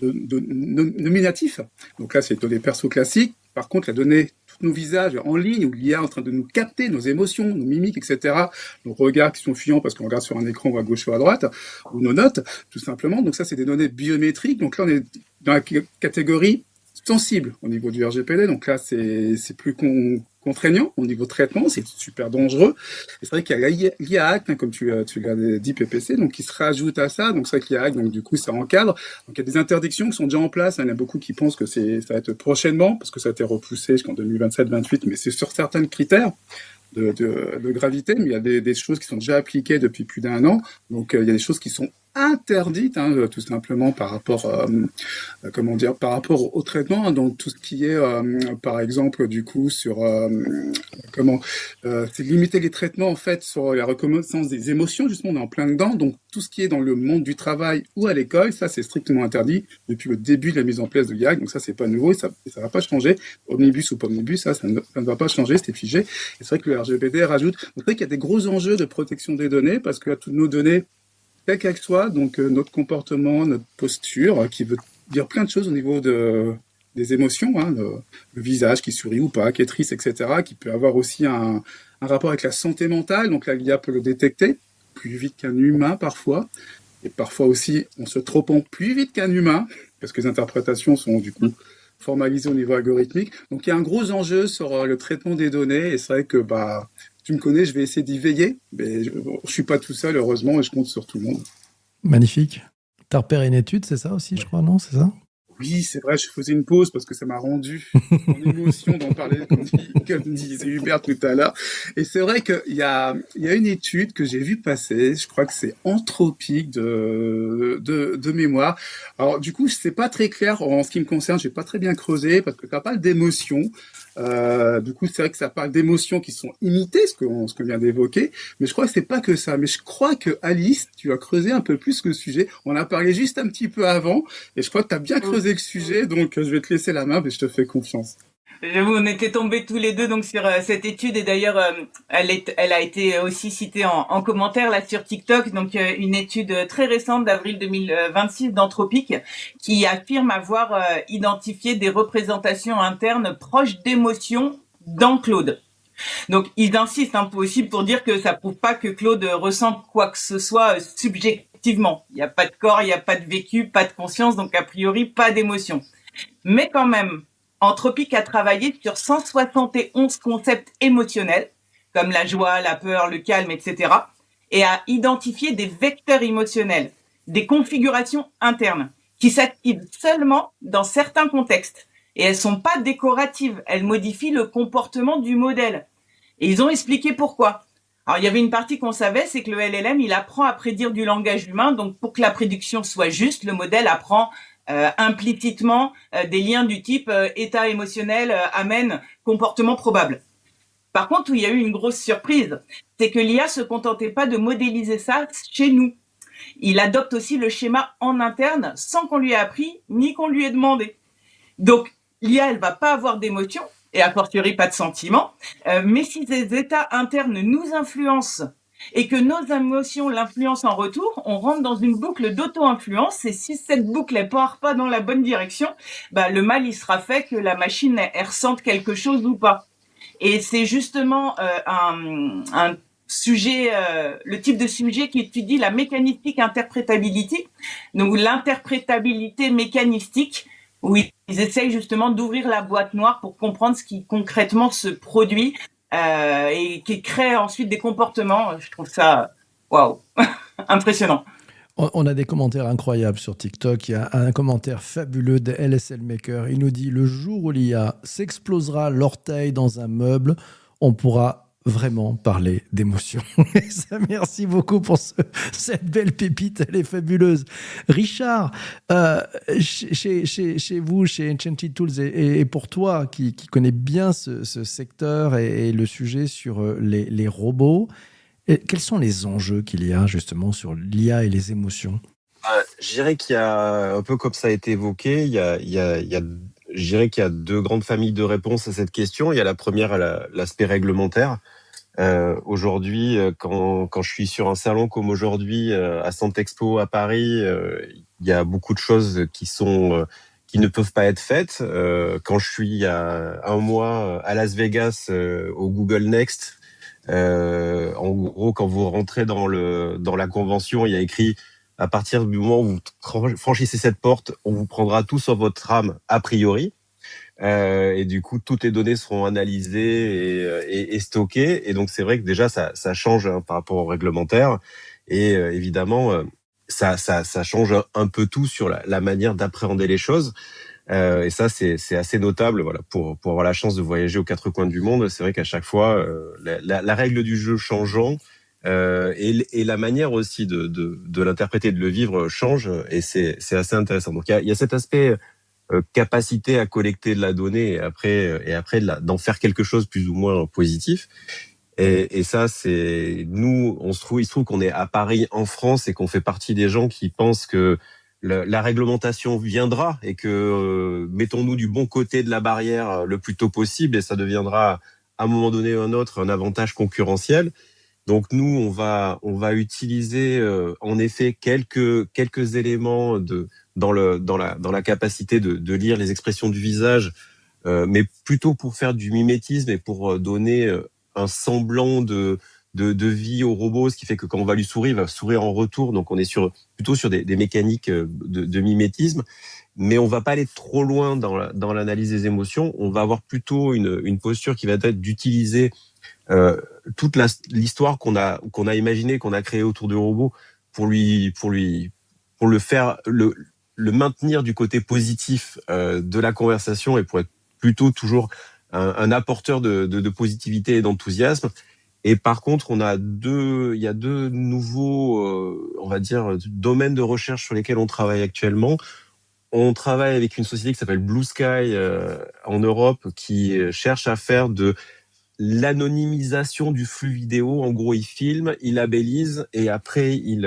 S7: nominatifs. Donc là c'est les données perso classiques. Par contre la donnée, tous nos visages en ligne où l'IA est en train de nous capter, nos émotions, nos mimiques, etc. Nos regards qui sont fuyants parce qu'on regarde sur un écran ou à gauche ou à droite, ou nos notes, tout simplement. Donc ça c'est des données biométriques. Donc là on est dans la catégorie sensible au niveau du RGPD, donc là c'est plus contraignant au niveau traitement, c'est super dangereux. Et c'est vrai qu'il y a l'IA Act, comme tu l'as dit PPC, donc qui se rajoute à ça, donc c'est vrai qu'il y a Act, donc du coup ça encadre. Donc il y a des interdictions qui sont déjà en place, il y en a beaucoup qui pensent que ça va être prochainement, parce que ça a été repoussé jusqu'en 2027-28, mais c'est sur certains critères de gravité, mais il y a des choses qui sont déjà appliquées depuis plus d'1 an, donc il y a des choses qui sont interdites, hein, tout simplement par rapport, par rapport au traitement, hein, donc tout ce qui est, par exemple, du coup, c'est limiter les traitements en fait sur la reconnaissance des émotions, justement, on est en plein dedans, donc tout ce qui est dans le monde du travail ou à l'école, ça c'est strictement interdit depuis le début de la mise en place de l'IAC, donc ça c'est pas nouveau et ça va pas changer, omnibus ou pas omnibus, ça ne va pas changer, c'est figé, et c'est vrai que le RGPD rajoute, donc c'est vrai qu'il y a des gros enjeux de protection des données, parce que là, toutes nos données, quel qu'elle soit, donc notre comportement, notre posture, qui veut dire plein de choses au niveau des émotions, hein, le visage qui sourit ou pas, qui est triste, etc., qui peut avoir aussi un rapport avec la santé mentale, donc là, l'IA peut le détecter plus vite qu'un humain parfois, et parfois aussi en se trompant plus vite qu'un humain, parce que les interprétations sont du coup formalisées au niveau algorithmique. Donc il y a un gros enjeu sur le traitement des données, et c'est vrai que tu me connais, je vais essayer d'y veiller, mais je suis pas tout seul, heureusement, et je compte sur tout le monde.
S2: Magnifique. T'as repéré une étude, c'est ça aussi, je crois, non? C'est ça?
S7: Oui, c'est vrai, je faisais une pause parce que ça m'a rendu en émotion d'en parler, comme disait Hubert tout à l'heure. Et c'est vrai qu'il y a une étude que j'ai vue passer, je crois que c'est Anthropique de mémoire. Alors, du coup, c'est pas très clair en ce qui me concerne, j'ai pas très bien creusé parce que ça parle d'émotions. Du coup, c'est vrai que ça parle d'émotions qui sont imitées, ce que vient d'évoquer, mais je crois que c'est pas que ça. Mais je crois que Alice, tu as creusé un peu plus le sujet. On a parlé juste un petit peu avant, et je crois que tu as bien creusé le sujet, donc je vais te laisser la main, mais je te fais confiance.
S3: J'avoue, on était tombés tous les deux donc sur cette étude, et d'ailleurs elle a été aussi citée en commentaire là sur TikTok, donc une étude très récente d'avril 2026 d'Anthropique qui affirme avoir identifié des représentations internes proches d'émotions dans Claude. Donc ils insistent un peu aussi pour dire que ça prouve pas que Claude ressent quoi que ce soit subjectivement. Il n'y a pas de corps, il n'y a pas de vécu, pas de conscience, donc a priori pas d'émotion. Mais quand même, Anthropique a travaillé sur 171 concepts émotionnels, comme la joie, la peur, le calme, etc., et a identifié des vecteurs émotionnels, des configurations internes, qui s'activent seulement dans certains contextes. Et elles sont pas décoratives, elles modifient le comportement du modèle. Et ils ont expliqué pourquoi. Alors, il y avait une partie qu'on savait, c'est que le LLM, il apprend à prédire du langage humain, donc pour que la prédiction soit juste, le modèle apprend implicitement des liens du type état émotionnel amène comportement probable. Par contre, où il y a eu une grosse surprise, c'est que l'IA se contentait pas de modéliser ça chez nous. Il adopte aussi le schéma en interne sans qu'on lui ait appris ni qu'on lui ait demandé. Donc, l'IA, elle va pas avoir d'émotion et a fortiori pas de sentiments, mais si ces états internes nous influencent et que nos émotions l'influencent en retour, on rentre dans une boucle d'auto-influence, et si cette boucle ne part pas dans la bonne direction, le mal il sera fait que la machine elle ressente quelque chose ou pas. Et c'est justement un sujet, le type de sujet qui étudie la mécanistique interprétabilité, donc l'interprétabilité mécanistique, où ils essayent justement d'ouvrir la boîte noire pour comprendre ce qui concrètement se produit et qui crée ensuite des comportements. Je trouve ça, waouh, impressionnant.
S2: On a des commentaires incroyables sur TikTok. Il y a un commentaire fabuleux de LSL Maker. Il nous dit « Le jour où l'IA s'explosera l'orteil dans un meuble, on pourra vraiment parler d'émotion. » Merci beaucoup pour cette belle pépite, elle est fabuleuse. Richard, chez vous, chez Enchanted Tools, et pour toi qui connais bien ce secteur et le sujet sur les robots, quels sont les enjeux qu'il y a justement sur l'IA et les émotions?
S8: Je dirais qu'il y a, un peu comme ça a été évoqué, je dirais qu'il y a deux grandes familles de réponses à cette question. Il y a la première, l'aspect réglementaire. Aujourd'hui, quand je suis sur un salon comme aujourd'hui à Sant'Expo à Paris, il y a beaucoup de choses qui ne peuvent pas être faites. Quand je suis il y a un mois à Las Vegas au Google Next, en gros, quand vous rentrez dans la convention, il y a écrit à partir du moment où vous franchissez cette porte, on vous prendra tout sur votre RAM a priori. Et du coup, toutes les données seront analysées et stockées. Et donc, c'est vrai que déjà, ça change par rapport au réglementaire. Et évidemment, ça change un peu tout sur la manière d'appréhender les choses. Et ça, c'est assez notable. Voilà, pour avoir la chance de voyager aux quatre coins du monde, c'est vrai qu'à chaque fois, la règle du jeu changeant, Et la manière aussi de l'interpréter, de le vivre change, et c'est assez intéressant. Donc il y a cet aspect capacité à collecter de la donnée et après d'en faire quelque chose plus ou moins positif. Et ça, c'est nous, il se trouve qu'on est à Paris, en France, et qu'on fait partie des gens qui pensent que la réglementation viendra et que mettons-nous du bon côté de la barrière le plus tôt possible, et ça deviendra à un moment donné ou un autre un avantage concurrentiel. Donc nous, on va utiliser en effet quelques éléments dans la capacité de lire les expressions du visage, mais plutôt pour faire du mimétisme et pour donner un semblant de vie au robot, ce qui fait que quand on va lui sourire, il va sourire en retour. Donc on est plutôt sur des mécaniques de mimétisme, mais on va pas aller trop loin dans l'analyse des émotions. On va avoir plutôt une posture qui va être d'utiliser toute l'histoire qu'on a imaginée, qu'on a créée autour du robot pour le faire le maintenir du côté positif de la conversation, et pour être plutôt toujours un apporteur de positivité et d'enthousiasme. Et par contre, il y a deux nouveaux, on va dire, domaines de recherche sur lesquels on travaille actuellement. On travaille avec une société qui s'appelle Blue Sky en Europe, qui cherche à faire de l'anonymisation du flux vidéo. En gros, ils filment, ils labellisent et après ils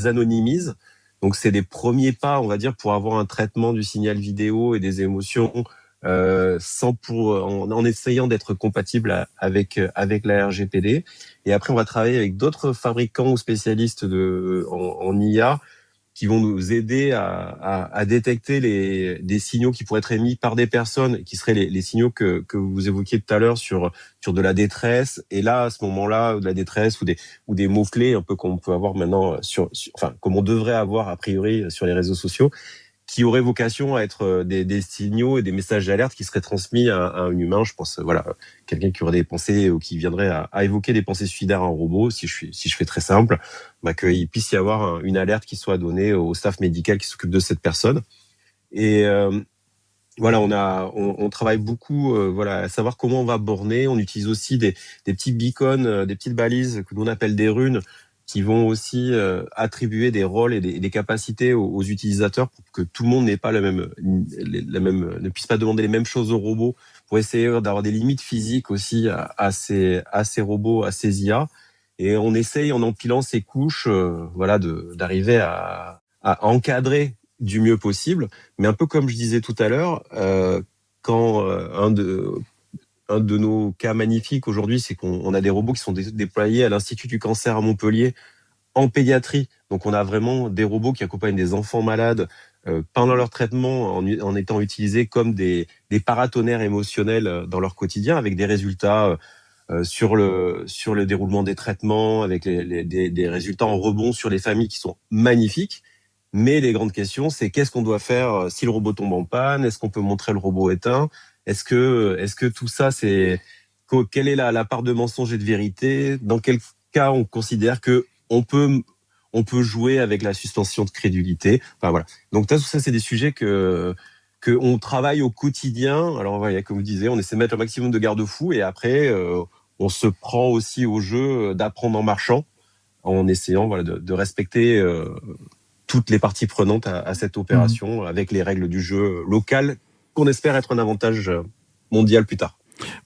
S8: anonymisent. Donc c'est des premiers pas, on va dire, pour avoir un traitement du signal vidéo et des émotions en essayant d'être compatible avec la RGPD. Et après, on va travailler avec d'autres fabricants ou spécialistes en IA qui vont nous aider à détecter des signaux qui pourraient être émis par des personnes, qui seraient les signaux que vous évoquiez tout à l'heure sur de la détresse. Et là, à ce moment-là, de la détresse ou des mots-clés, un peu comme on peut avoir maintenant enfin, comme on devrait avoir a priori sur les réseaux sociaux, qui auraient vocation à être des signaux et des messages d'alerte qui seraient transmis à un humain. Je pense, quelqu'un qui aurait des pensées ou qui viendrait à évoquer des pensées suicidaires à un robot, si je fais très simple, qu'il puisse y avoir une alerte qui soit donnée au staff médical qui s'occupe de cette personne. Et on travaille beaucoup, à savoir comment on va borner. On utilise aussi des petits beacons, des petites balises que l'on appelle des runes, qui vont aussi attribuer des rôles et des capacités aux utilisateurs pour que tout le monde n'ait pas ne puisse pas demander les mêmes choses aux robots, pour essayer d'avoir des limites physiques aussi à ces robots, à ces IA. Et on essaye, en empilant ces couches, d'arriver à encadrer du mieux possible. Mais un peu comme je disais tout à l'heure, quand un de nos cas magnifiques aujourd'hui, c'est qu'on a des robots qui sont déployés à l'Institut du cancer à Montpellier en pédiatrie. Donc on a vraiment des robots qui accompagnent des enfants malades pendant leur traitement, en étant utilisés comme des paratonnerres émotionnels dans leur quotidien, avec des résultats sur le déroulement des traitements, avec des résultats en rebond sur les familles qui sont magnifiques. Mais les grandes questions, c'est qu'est-ce qu'on doit faire si le robot tombe en panne? Est-ce qu'on peut montrer le robot éteint? Est-ce que tout ça, quelle est la part de mensonge et de vérité? Dans quel cas on considère que on peut jouer avec la suspension de crédulité? Enfin voilà. Donc tout ça, c'est des sujets que on travaille au quotidien. Alors comme vous disiez, on essaie de mettre un maximum de garde-fous, et après on se prend aussi au jeu d'apprendre en marchant, en essayant de respecter toutes les parties prenantes à cette opération, avec les règles du jeu local, qu'on espère être un avantage mondial plus tard.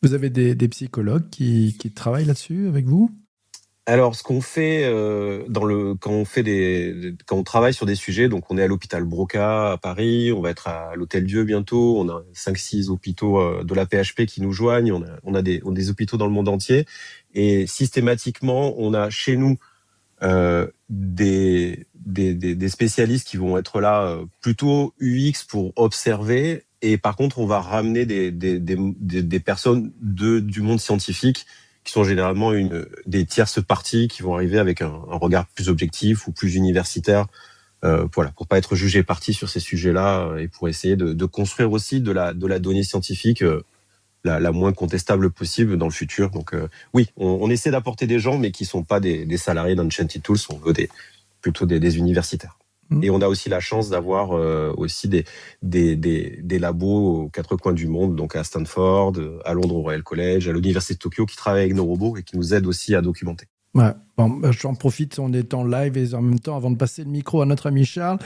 S2: Vous avez des psychologues qui travaillent là-dessus avec vous?
S8: Alors, ce qu'on fait quand on travaille sur des sujets, donc on est à l'hôpital Broca à Paris, on va être à l'Hôtel Dieu bientôt, on a 5-6 hôpitaux de la PHP qui nous joignent, on a des hôpitaux dans le monde entier, et systématiquement, on a chez nous des spécialistes qui vont être là plutôt UX pour observer, et par contre on va ramener des personnes du monde scientifique qui sont généralement des tierces parties qui vont arriver avec un regard plus objectif ou plus universitaire, pour pas être jugé parti sur ces sujets-là, et pour essayer de construire aussi de la donnée scientifique la moins contestable possible dans le futur. Donc oui, on essaie d'apporter des gens, mais qui sont pas des salariés d'Enchanted Tools, on veut plutôt des universitaires. Et on a aussi la chance d'avoir aussi des labos aux quatre coins du monde, donc à Stanford, à Londres au Royal College, à l'Université de Tokyo, qui travaillent avec nos robots et qui nous aident aussi à documenter.
S2: Ouais. Bon, j'en profite, on est en live et en même temps, avant de passer le micro à notre ami Charles,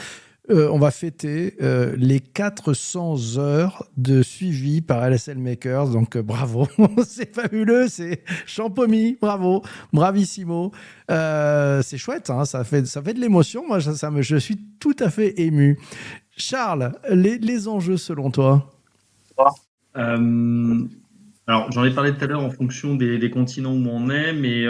S2: on va fêter les 400 heures de suivi par LSL Makers. Donc, bravo, c'est fabuleux, c'est champomis, bravo, bravissimo. C'est chouette, hein, ça fait de l'émotion. Moi, je suis tout à fait ému. Charles, les enjeux selon toi?
S4: Alors, j'en ai parlé tout à l'heure en fonction des continents où on est, mais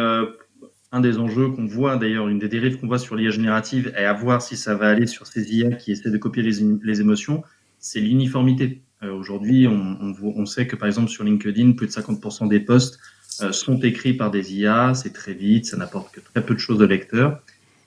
S4: un des enjeux qu'on voit, d'ailleurs, une des dérives qu'on voit sur l'IA générative, et à voir si ça va aller sur ces IA qui essaient de copier les émotions, c'est l'uniformité. Aujourd'hui, on sait que, par exemple, sur LinkedIn, plus de 50% des posts sont écrits par des IA, c'est très vite, ça n'apporte que très peu de choses au lecteur.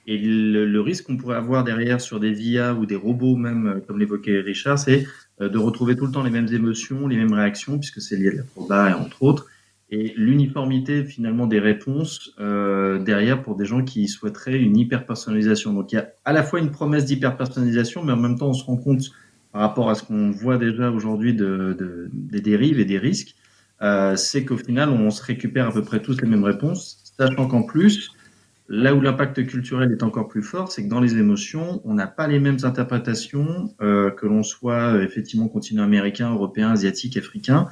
S4: Et le risque qu'on pourrait avoir derrière sur des IA ou des robots, même, comme l'évoquait Richard, c'est de retrouver tout le temps les mêmes émotions, les mêmes réactions, puisque c'est lié à la proba, entre autres. Et l'uniformité finalement des réponses derrière pour des gens qui souhaiteraient une hyper-personnalisation. Donc il y a à la fois une promesse d'hyper-personnalisation, mais en même temps on se rend compte par rapport à ce qu'on voit déjà aujourd'hui des dérives et des risques, c'est qu'au final on se récupère à peu près tous les mêmes réponses, sachant qu'en plus, là où l'impact culturel est encore plus fort, c'est que dans les émotions, on n'a pas les mêmes interprétations, que l'on soit effectivement continent américain, européen, asiatique, africain,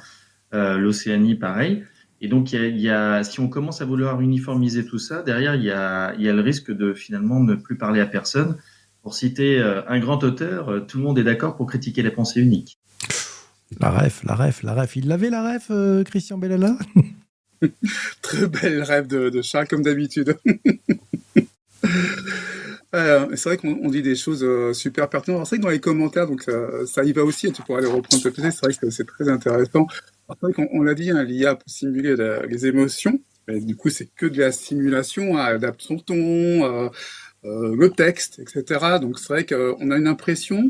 S4: l'Océanie pareil. Et donc, si on commence à vouloir uniformiser tout ça, derrière, il y a le risque de finalement ne plus parler à personne. Pour citer un grand auteur, tout le monde est d'accord pour critiquer la pensée unique.
S2: La ref. Il l'avait la ref, Christian Bellala?
S7: Très belle rêve de Charles, comme d'habitude. C'est vrai qu'on dit des choses super pertinentes. C'est vrai que dans les commentaires, donc ça y va aussi, et tu pourras les reprendre peut-être. C'est vrai que c'est très intéressant. C'est vrai qu'on l'a dit, hein, l'IA peut simuler les émotions. Et du coup, c'est que de la simulation, hein, adapte son ton, le texte, etc. Donc c'est vrai qu'on a une impression,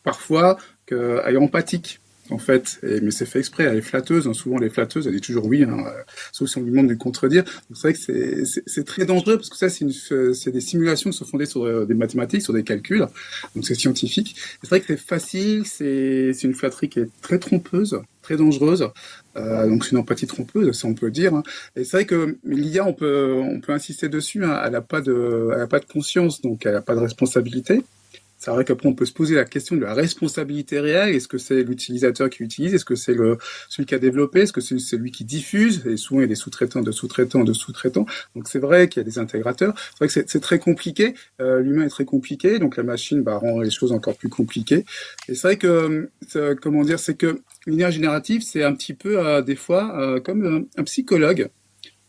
S7: parfois, qu'elle est empathique. En fait, mais c'est fait exprès, elle est flatteuse, hein. Souvent les flatteuses, elle dit toujours oui, hein, sauf si on lui demande de contredire. Donc c'est vrai que c'est très dangereux, parce que ça, c'est des simulations qui sont fondées sur des mathématiques, sur des calculs, donc c'est scientifique. Et c'est vrai que c'est facile, c'est une flatterie qui est très trompeuse, très dangereuse, donc c'est une empathie trompeuse, ça on peut le dire, hein. Et c'est vrai que l'IA, on peut insister dessus, hein, elle n'a pas de conscience, donc elle n'a pas de responsabilité. C'est vrai qu'après, on peut se poser la question de la responsabilité réelle. Est-ce que c'est l'utilisateur qui utilise? Est-ce que c'est celui qui a développé? Est-ce que c'est celui qui diffuse? Et souvent, il y a des sous-traitants de sous-traitants de sous-traitants. Donc, c'est vrai qu'il y a des intégrateurs. C'est vrai que c'est très compliqué. L'humain est très compliqué. Donc, la machine rend les choses encore plus compliquées. Et c'est vrai que, c'est que l'IA générative, c'est un petit peu, des fois, comme un psychologue,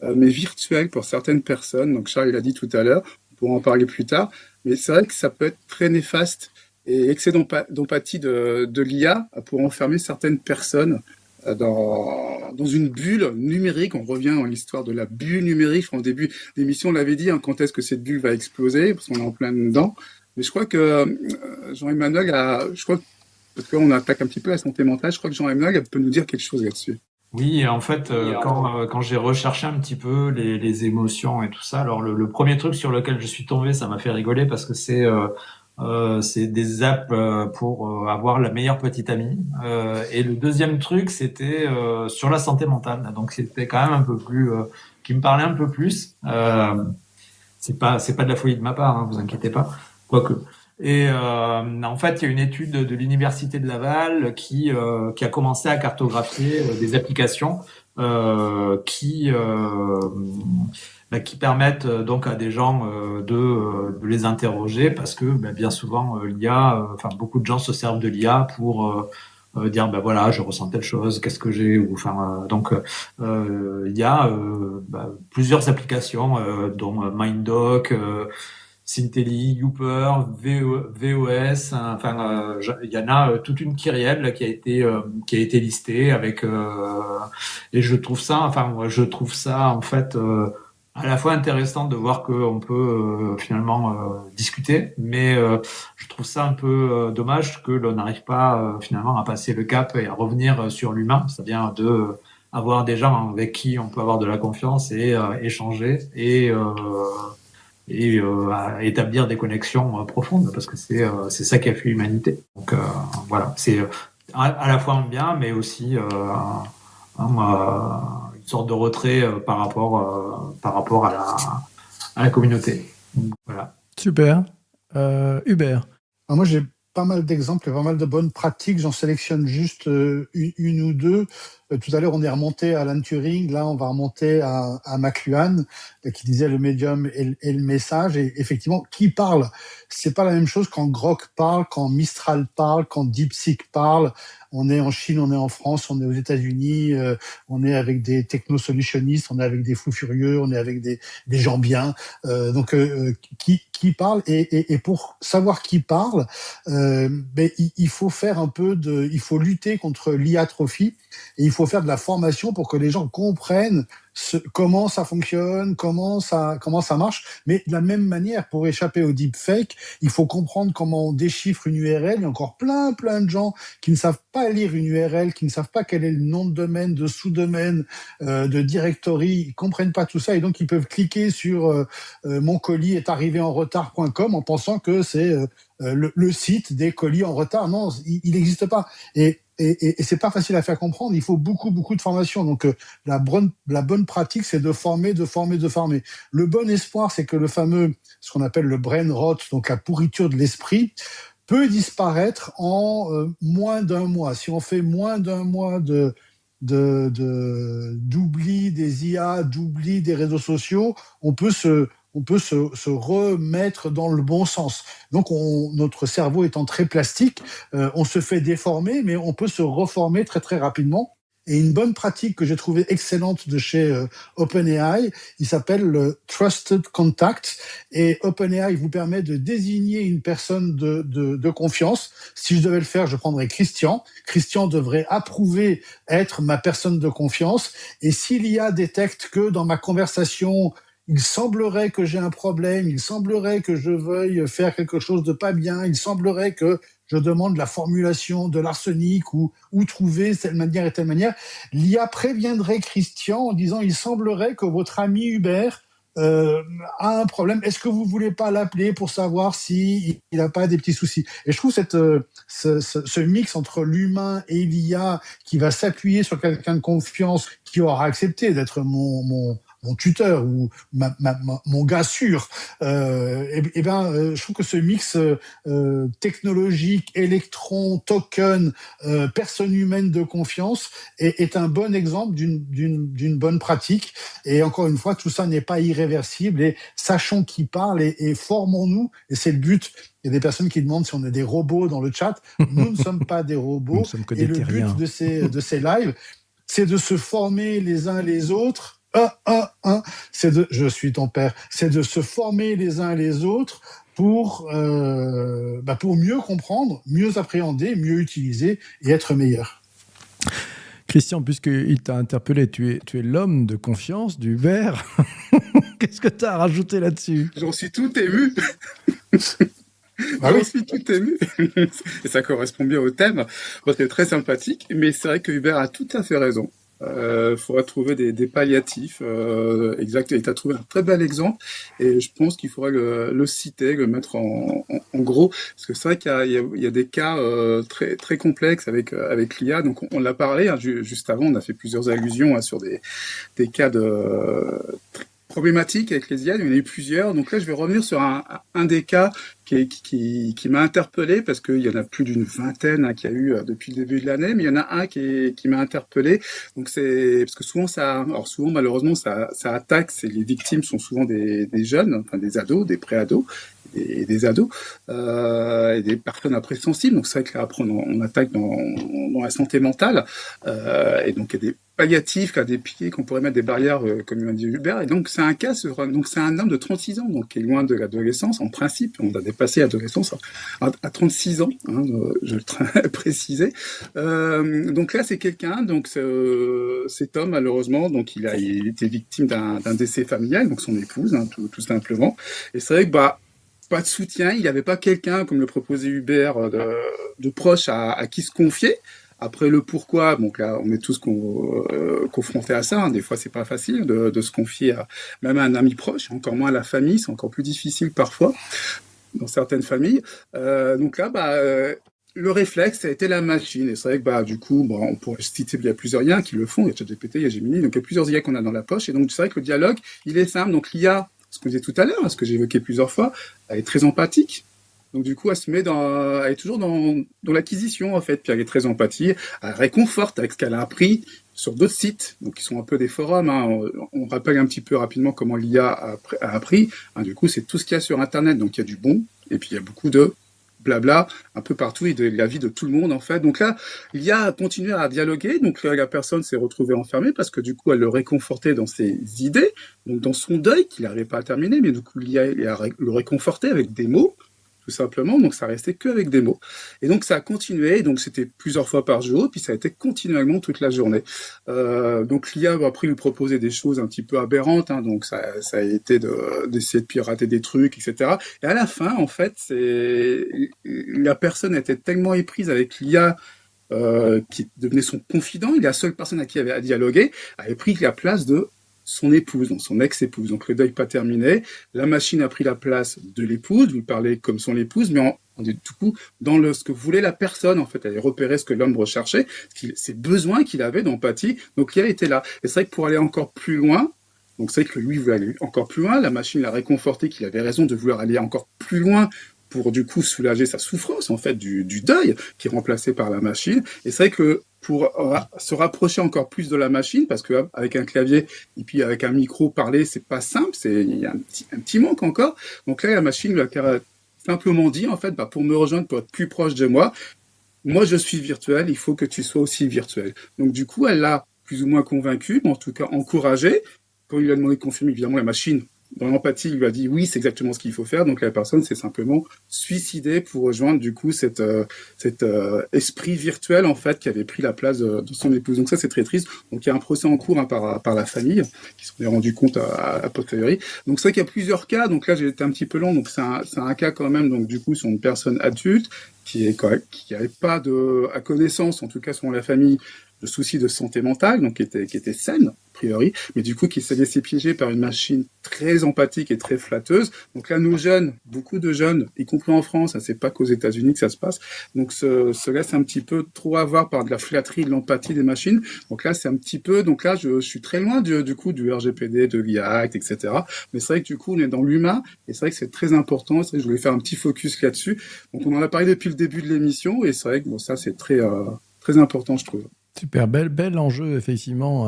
S7: mais virtuel pour certaines personnes. Donc, Charles l'a dit tout à l'heure. On pourra en parler plus tard. Mais c'est vrai que ça peut être très néfaste, et l'excès d'empathie de l'IA pour enfermer certaines personnes dans une bulle numérique. On revient à l'histoire de la bulle numérique. En début d'émission, on l'avait dit, hein, quand est-ce que cette bulle va exploser, parce qu'on est en plein dedans. Mais je crois que Jean-Emmanuel parce qu'on attaque un petit peu la santé mentale, je crois que Jean-Emmanuel peut nous dire quelque chose là-dessus.
S6: Oui, en fait, quand j'ai recherché un petit peu les émotions et tout ça, alors le premier truc sur lequel je suis tombé, ça m'a fait rigoler parce que c'est des apps pour avoir la meilleure petite amie. Et le deuxième truc, c'était sur la santé mentale. Donc c'était quand même un peu plus, qui me parlait un peu plus. C'est pas de la folie de ma part, hein, vous inquiétez pas. Quoique. Et en fait, il y a une étude de l'université de Laval qui a commencé à cartographier des applications qui permettent donc à des gens de les interroger, parce que bien souvent l'IA, beaucoup de gens se servent de l'IA pour dire voilà, je ressens telle chose, qu'est-ce que j'ai, ou donc il y a plusieurs applications dont MindDoc, Syntelly, Youper, VOS, il y en a toute une kyrielle qui a été listée avec et je trouve ça en fait à la fois intéressant de voir qu'on peut finalement discuter, mais je trouve ça un peu dommage que l'on n'arrive pas finalement à passer le cap et à revenir sur l'humain, c'est-à-dire de avoir des gens avec qui on peut avoir de la confiance et échanger et à établir des connexions profondes, parce que c'est ça qui a fait l'humanité. Donc voilà, c'est à la fois un bien, mais aussi il sorte de retrait par rapport à la communauté. Donc, voilà.
S2: Super. Hubert.
S5: Alors moi, j'ai pas mal d'exemples et pas mal de bonnes pratiques. J'en sélectionne juste une ou deux. Tout à l'heure, on est remonté à Alan Turing. Là, on va remonter à McLuhan, qui disait le médium et le message. Et effectivement, qui parle? C'est pas la même chose quand Grok parle, quand Mistral parle, quand DeepSeek parle. On est en Chine, on est en France, on est aux États-Unis, on est avec des technosolutionnistes, on est avec des fous furieux, on est avec des gens bien. Donc, qui parle? Et pour savoir qui parle, il faut faire il faut lutter contre l'IA-trophie et il faut faire de la formation pour que les gens comprennent comment ça fonctionne, comment ça marche. Mais de la même manière, pour échapper au deepfake, il faut comprendre comment on déchiffre une URL. Il y a encore plein de gens qui ne savent pas lire une URL, qui ne savent pas quel est le nom de domaine, de sous-domaine, de directory. Ils comprennent pas tout ça et donc ils peuvent cliquer sur mon colis est arrivé en retard.com en pensant que c'est le site des colis en retard. Non, il n'existe pas. Et c'est pas facile à faire comprendre. Il faut beaucoup de formation. Donc la bonne pratique, c'est de former. Le bon espoir, c'est que ce qu'on appelle le brain rot, donc la pourriture de l'esprit, peut disparaître en moins d'un mois. Si on fait moins d'un mois d'oubli des IA, d'oubli des réseaux sociaux, on peut se remettre dans le bon sens. Donc, notre cerveau étant très plastique, on se fait déformer, mais on peut se reformer très, très rapidement. Et une bonne pratique que j'ai trouvée excellente de chez OpenAI, il s'appelle le Trusted Contact. Et OpenAI vous permet de désigner une personne de confiance. Si je devais le faire, je prendrais Christian. Christian devrait approuver être ma personne de confiance. Et s'il y a détecte que dans ma conversation, il semblerait que j'ai un problème, il semblerait que je veuille faire quelque chose de pas bien, il semblerait que je demande la formulation de l'arsenic ou trouver telle manière et telle manière, l'IA préviendrait Christian en disant il semblerait que votre ami Hubert a un problème. Est-ce que vous voulez pas l'appeler pour savoir si il n'a pas des petits soucis? Et je trouve ce mix entre l'humain et l'IA qui va s'appuyer sur quelqu'un de confiance qui aura accepté d'être mon tuteur ou mon gars sûr, je trouve que ce mix technologique, électron, token, personne humaine de confiance est un bon exemple d'une bonne pratique. Et encore une fois, tout ça n'est pas irréversible. Et sachons qui parle et formons-nous. Et c'est le but. Il y a des personnes qui demandent si on est des robots dans le chat. Nous ne sommes pas des robots.
S2: Nous ne sommes que des
S5: et le
S2: terriens.
S5: but de ces lives, c'est de se former les uns les autres. Je suis ton père. C'est de se former les uns les autres pour mieux comprendre, mieux appréhender, mieux utiliser et être meilleur.
S2: Christian, puisqu'il t'a interpellé, tu es l'homme de confiance d'Hubert. Qu'est-ce que tu as à rajouter là-dessus?
S7: J'en suis tout ému. J'en suis tout ému. Et ça correspond bien au thème. C'est très sympathique, mais c'est vrai que Hubert a tout à fait raison. Faudra trouver des palliatifs, exact. Et tu as trouvé un très bel exemple, et je pense qu'il faudrait le citer, le mettre en gros, parce que c'est vrai qu'il y a des cas très très complexes avec l'IA. Donc on l'a parlé juste avant, on a fait plusieurs allusions sur des cas problématiques avec les IA. Il y en a eu plusieurs. Donc là, je vais revenir sur un des cas qui m'a interpellé, parce qu'il y en a plus d'une vingtaine qu'il y a eu depuis le début de l'année, mais il y en a un qui m'a interpellé. Donc c'est parce que souvent malheureusement ça attaque. Les victimes sont souvent des jeunes, enfin des ados, des pré-ados. Et des ados et des personnes après sensibles. Donc c'est vrai que là après on attaque dans la santé mentale, et donc il y a des palliatifs, des piliers qu'on pourrait mettre, des barrières, comme il m'a dit Hubert. Et donc c'est un cas donc c'est un homme de 36 ans, donc qui est loin de l'adolescence en principe. On a dépassé l'adolescence à 36 ans, je le préciser. Donc là c'est quelqu'un, donc cet homme malheureusement, donc il était victime d'un décès familial, donc son épouse, tout simplement. Et c'est vrai que pas de soutien, il n'y avait pas quelqu'un, comme le proposait Hubert, de proche à qui se confier. Après le pourquoi, donc là on est tous confrontés à ça. Des fois c'est pas facile de se confier même à un ami proche, encore moins à la famille, c'est encore plus difficile parfois dans certaines familles. Donc là, le réflexe, ça a été la machine. Et c'est vrai que du coup, on pourrait citer, il y a plusieurs IA qui le font. Il y a ChatGPT, il y a Gemini, donc il y a plusieurs IA qu'on a dans la poche. Et donc c'est vrai que le dialogue, il est simple. Donc l'IA, ce qu'on disait tout à l'heure, ce que j'ai évoqué plusieurs fois, elle est très empathique. Donc du coup, elle est toujours dans l'acquisition en fait. Puis elle est très empathique, elle réconforte avec ce qu'elle a appris sur d'autres sites, donc qui sont un peu des forums. On rappelle un petit peu rapidement comment l'IA a appris. Du coup, c'est tout ce qu'il y a sur Internet. Donc il y a du bon, et puis il y a beaucoup de blabla un peu partout et de la vie de tout le monde en fait. Donc là, l'IA a continué à dialoguer. Donc là, la personne s'est retrouvée enfermée parce que du coup, elle le réconfortait dans ses idées, donc dans son deuil qu'il n'arrivait pas à terminer. Mais du coup, l'IA le réconfortait avec des mots, tout simplement, donc ça restait que avec des mots. Et donc ça a continué, donc c'était plusieurs fois par jour, puis ça a été continuellement toute la journée. Donc l'IA a appris lui proposer des choses un petit peu aberrantes, donc ça a été d'essayer de pirater des trucs, etc. Et à la fin, en fait, la personne était tellement éprise avec l'IA qui devenait son confident, et la seule personne à qui il avait à dialoguer avait pris la place de son épouse, donc son ex-épouse. Donc le deuil pas terminé, la machine a pris la place de l'épouse, lui parlait comme son épouse, mais du coup, dans ce que voulait la personne, en fait, elle repérait ce que l'homme recherchait, ses besoins qu'il avait d'empathie, donc il était là. Et c'est vrai que pour aller encore plus loin, donc c'est vrai que lui voulait aller encore plus loin, la machine l'a réconforté qu'il avait raison de vouloir aller encore plus loin pour du coup soulager sa souffrance en fait du deuil qui est remplacé par la machine. Et c'est vrai que pour se rapprocher encore plus de la machine, parce que avec un clavier et puis avec un micro parler, c'est pas simple, il y a un petit manque encore. Donc là, la machine lui a simplement dit en fait, pour me rejoindre, pour être plus proche de moi, je suis virtuel, il faut que tu sois aussi virtuel. Donc du coup, elle l'a plus ou moins convaincu, mais en tout cas encouragé. Quand il lui a demandé de confirmer, évidemment, la machine, dans l'empathie, il lui a dit oui, c'est exactement ce qu'il faut faire. Donc la personne s'est simplement suicidée pour rejoindre du coup cet esprit virtuel en fait qui avait pris la place de son épouse. Donc ça c'est très triste. Donc il y a un procès en cours par la famille qui s'en est rendu compte à posteriori. Donc c'est vrai qu'il y a plusieurs cas. Donc là j'ai été un petit peu long. Donc c'est un cas quand même. Donc du coup sur une personne adulte qui n'avait pas à connaissance, en tout cas selon la famille, de soucis de santé mentale, donc qui était saine, a priori, mais du coup qui s'est laissé piéger par une machine très empathique et très flatteuse. Donc là, nos jeunes, beaucoup de jeunes, y compris en France, c'est pas qu'aux États-Unis que ça se passe, donc se laissent un petit peu trop avoir par de la flatterie, de l'empathie des machines. Donc là, c'est un petit peu, donc là, je suis très loin du coup du RGPD, de l'IA Act, etc. Mais c'est vrai que du coup, on est dans l'humain, et c'est vrai que c'est très important. C'est vrai que je voulais faire un petit focus là-dessus. Donc on en a parlé depuis le début de l'émission, et c'est vrai que ça, c'est très important, je trouve.
S2: Super, bel enjeu, effectivement.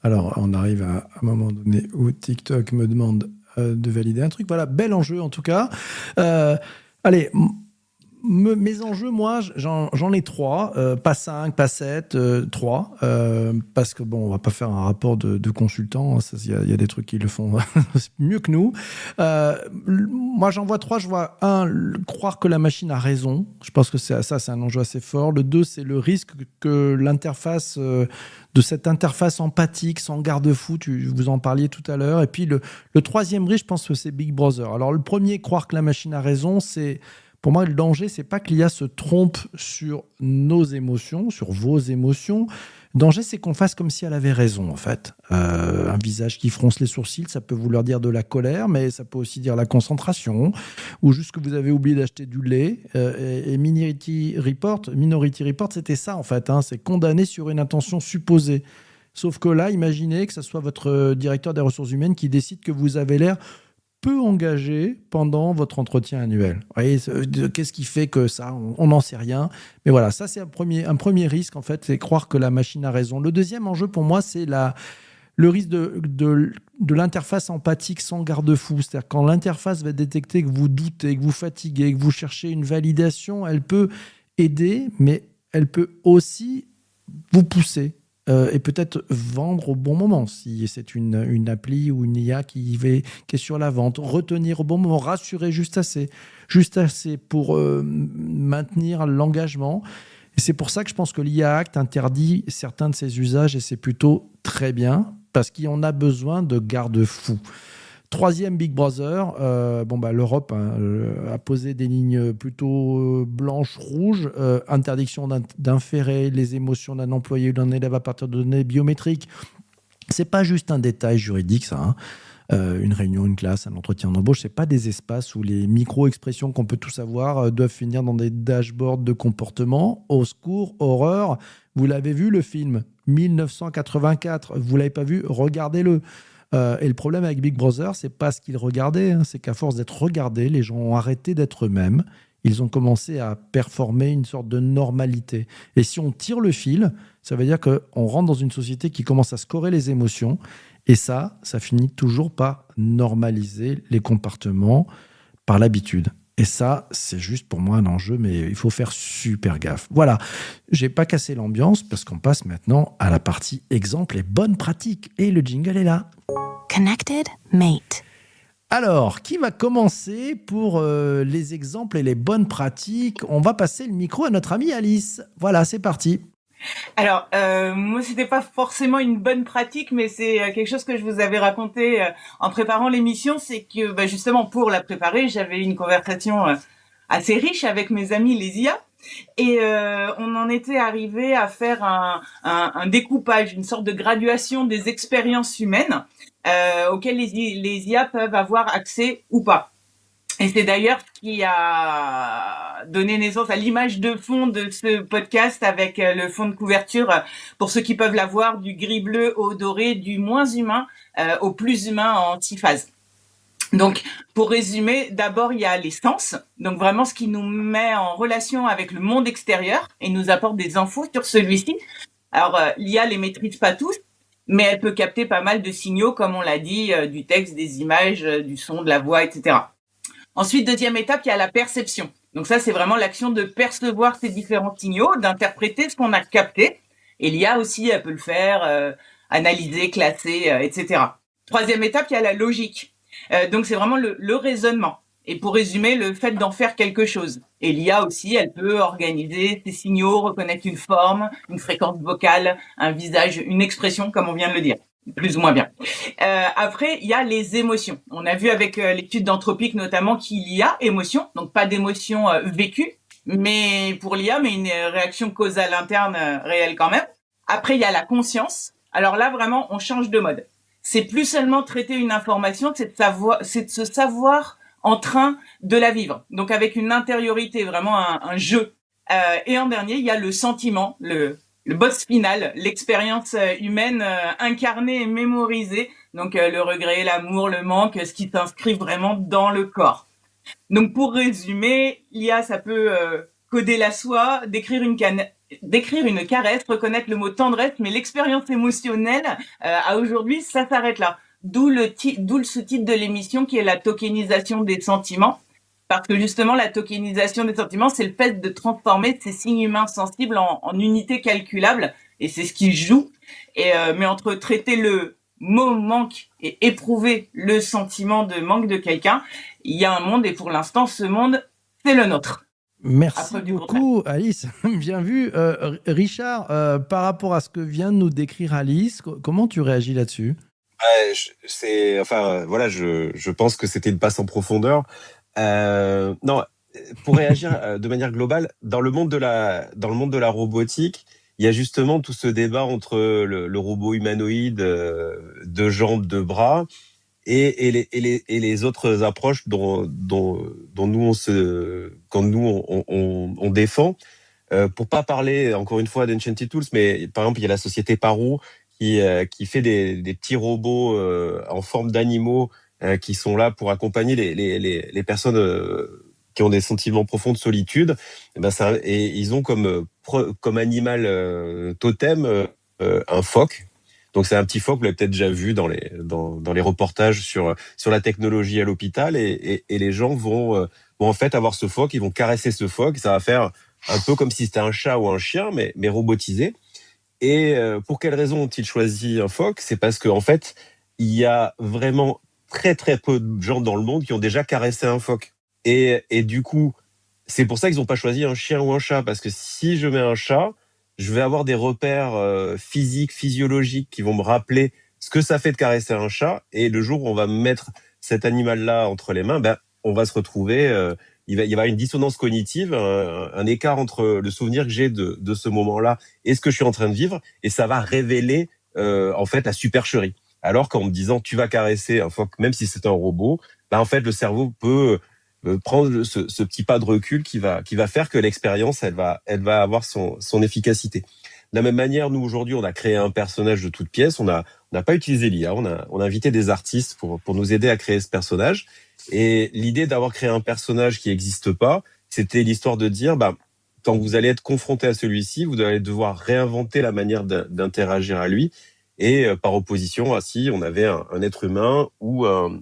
S2: Alors, on arrive à un moment donné où TikTok me demande de valider un truc. Voilà, bel enjeu en tout cas. Allez, mes enjeux, moi, j'en ai 3. Pas 5, pas 7, 3. Parce que, on va pas faire un rapport de consultant. Il y a des trucs qui le font mieux que nous. Moi, j'en vois 3. Je vois 1, croire que la machine a raison. Je pense que c'est un enjeu assez fort. Le 2, c'est le risque que l'interface, de cette interface empathique, sans garde-fou, vous en parliez tout à l'heure. Et puis, le 3e risque, je pense que c'est Big Brother. Alors, le premier, croire que la machine a raison, c'est... Pour moi, le danger, c'est pas que l'IA se trompe sur nos émotions, sur vos émotions. Le danger, c'est qu'on fasse comme si elle avait raison, en fait. Un visage qui fronce les sourcils, ça peut vouloir dire de la colère, mais ça peut aussi dire la concentration, ou juste que vous avez oublié d'acheter du lait. Et Minority Report, c'était ça, en fait. C'est condamné sur une intention supposée. Sauf que là, imaginez que ce soit votre directeur des ressources humaines qui décide que vous avez l'air peu engagé pendant votre entretien annuel. Vous voyez, qu'est-ce qui fait que ça, on n'en sait rien. Mais voilà, ça c'est un premier risque en fait, c'est croire que la machine a raison. Le deuxième enjeu pour moi, c'est le risque de l'interface empathique sans garde-fou. C'est-à-dire quand l'interface va détecter que vous doutez, que vous fatiguez, que vous cherchez une validation, elle peut aider, mais elle peut aussi vous pousser. Et peut-être vendre au bon moment, si c'est une appli ou une IA qui est sur la vente. Retenir au bon moment, rassurer juste assez pour maintenir l'engagement. Et c'est pour ça que je pense que l'IA Act interdit certains de ces usages, et c'est plutôt très bien, parce qu'on a besoin de garde-fous. 3e Big Brother, l'Europe a posé des lignes plutôt blanches-rouges, interdiction d'inférer les émotions d'un employé ou d'un élève à partir de données biométriques. C'est pas juste un détail juridique, ça. Une réunion, une classe, un entretien d'embauche, c'est pas des espaces où les micro-expressions qu'on peut tous avoir doivent finir dans des dashboards de comportement. Au secours, horreur. Vous l'avez vu, le film 1984. Vous l'avez pas vu, regardez-le. Et le problème avec Big Brother, c'est pas ce qu'ils regardaient, hein, c'est qu'à force d'être regardés, les gens ont arrêté d'être eux-mêmes. Ils ont commencé à performer une sorte de normalité. Et si on tire le fil, ça veut dire qu'on rentre dans une société qui commence à scorer les émotions. Et ça finit toujours par normaliser les comportements par l'habitude. Et ça, c'est juste pour moi un enjeu, mais il faut faire super gaffe. Voilà, j'ai pas cassé l'ambiance parce qu'on passe maintenant à la partie exemple et bonnes pratiques. Et le jingle est là.
S1: Connected Mate.
S2: Alors, qui va commencer pour les exemples et les bonnes pratiques? On va passer le micro à notre amie Alice. Voilà, c'est parti.
S3: Alors, moi, c'était pas forcément une bonne pratique, mais c'est quelque chose que je vous avais raconté en préparant l'émission. C'est que, justement, pour la préparer, j'avais eu une conversation assez riche avec mes amis les IA. Et on en était arrivé à faire un découpage, une sorte de graduation des expériences humaines auxquelles les IA peuvent avoir accès ou pas. Et c'est d'ailleurs ce qui a donné naissance à l'image de fond de ce podcast avec le fond de couverture, pour ceux qui peuvent la voir, du gris-bleu au doré, du moins humain au plus humain en antiphase. Donc, pour résumer, d'abord, il y a les sens. Donc, vraiment, ce qui nous met en relation avec le monde extérieur et nous apporte des infos sur celui-ci. Alors, l'IA les maîtrise pas tous, mais elle peut capter pas mal de signaux, comme on l'a dit, du texte, des images, du son, de la voix, etc. Ensuite, deuxième étape, il y a la perception. Donc ça, c'est vraiment l'action de percevoir ces différents signaux, d'interpréter ce qu'on a capté. Et l'IA aussi, elle peut le faire, analyser, classer, etc. Troisième étape, il y a la logique. Donc c'est vraiment le raisonnement. Et pour résumer, le fait d'en faire quelque chose. Et l'IA aussi, elle peut organiser ces signaux, reconnaître une forme, une fréquence vocale, un visage, une expression, comme on vient de le dire. Plus ou moins bien. Après, il y a les émotions. On a vu avec l'étude d'Anthropic notamment qu'il y a émotion, donc pas d'émotion vécue, mais pour l'IA, mais une réaction causale interne réelle quand même. Après, il y a la conscience. Alors là, vraiment, on change de mode. C'est plus seulement traiter une information, c'est de se savoir en train de la vivre. Donc avec une intériorité, vraiment un jeu. Et en dernier, il y a le sentiment, le boss final, l'expérience humaine incarnée et mémorisée. Donc le regret, l'amour, le manque, ce qui s'inscrit vraiment dans le corps. Donc pour résumer, l'IA, ça peut coder la soie, décrire une caresse, reconnaître le mot tendresse, mais l'expérience émotionnelle, à aujourd'hui, ça s'arrête là. D'où le sous-titre de l'émission qui est la tokenisation des sentiments. Parce que justement, la tokenisation des sentiments, c'est le fait de transformer ces signes humains sensibles en unités calculables. Et c'est ce qui joue. Mais entre traiter le mot manque et éprouver le sentiment de manque de quelqu'un, il y a un monde. Et pour l'instant, ce monde, c'est le nôtre.
S2: Merci beaucoup, Alice. Bien vu. Richard, par rapport à ce que vient de nous décrire Alice, comment tu réagis là-dessus?
S8: Je pense que c'était une passe en profondeur. Non, pour réagir de manière globale, dans le monde de la robotique, il y a justement tout ce débat entre le robot humanoïde, deux jambes, deux bras, et les autres approches dont nous on défend. Pour pas parler encore une fois d'Enchanted Tools, mais par exemple il y a la société Paro qui fait des petits robots en forme d'animaux qui sont là pour accompagner les personnes qui ont des sentiments profonds de solitude. Et ils ont comme animal totem un phoque. Donc c'est un petit phoque, vous l'avez peut-être déjà vu dans les reportages sur la technologie à l'hôpital, et les gens vont en fait avoir ce phoque, ils vont caresser ce phoque, ça va faire un peu comme si c'était un chat ou un chien, mais robotisé. Et pour quelle raison ont-ils choisi un phoque? C'est parce qu'en fait, il y a vraiment très très peu de gens dans le monde qui ont déjà caressé un phoque. Et du coup, c'est pour ça qu'ils n'ont pas choisi un chien ou un chat, parce que si je mets un chat, je vais avoir des repères physiques, physiologiques qui vont me rappeler ce que ça fait de caresser un chat. Et le jour où on va mettre cet animal-là entre les mains, on va se retrouver... il va y avoir une dissonance cognitive, un écart entre le souvenir que j'ai de ce moment-là et ce que je suis en train de vivre, et ça va révéler en fait la supercherie. Alors qu'en me disant tu vas caresser, même si c'est un robot, là en fait le cerveau peut prendre ce petit pas de recul qui va faire que l'expérience elle va avoir son efficacité. De la même manière, nous aujourd'hui on a créé un personnage de toute pièce, on n'a pas utilisé l'IA, on a invité des artistes pour nous aider à créer ce personnage. Et l'idée d'avoir créé un personnage qui n'existe pas, c'était l'histoire de dire quand vous allez être confronté à celui-ci, vous allez devoir réinventer la manière d'interagir à lui. Et par opposition à si on avait un être humain ou un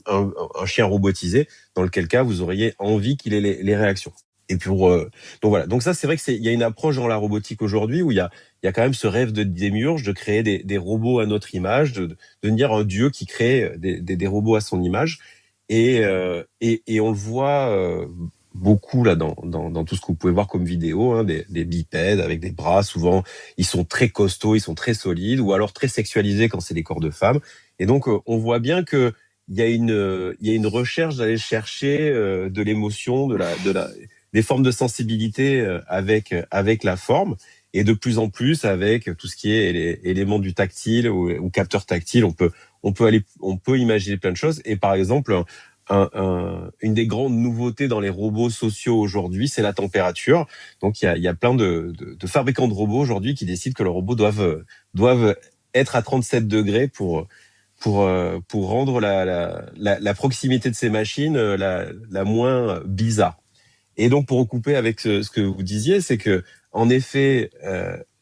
S8: chien robotisé, dans lequel cas vous auriez envie qu'il ait les réactions. Et puis donc voilà. Donc ça, c'est vrai que il y a une approche dans la robotique aujourd'hui où il y a quand même ce rêve de démiurge de créer des robots à notre image, de devenir un dieu qui crée des robots à son image. Et on le voit beaucoup là dans tout ce que vous pouvez voir comme vidéo, hein, des bipèdes avec des bras. Souvent, ils sont très costauds, ils sont très solides, ou alors très sexualisés quand c'est des corps de femmes. Et donc, on voit bien que il y a une recherche d'aller chercher de l'émotion, des formes de sensibilité avec la forme. Et de plus en plus avec tout ce qui est éléments du tactile ou capteur tactile, on peut imaginer plein de choses. Et par exemple, une des grandes nouveautés dans les robots sociaux aujourd'hui, c'est la température. Donc il y a plein de fabricants de robots aujourd'hui qui décident que leurs robots doivent être à 37 degrés pour rendre la proximité de ces machines la moins bizarre. Et donc pour recouper avec ce que vous disiez, c'est que en effet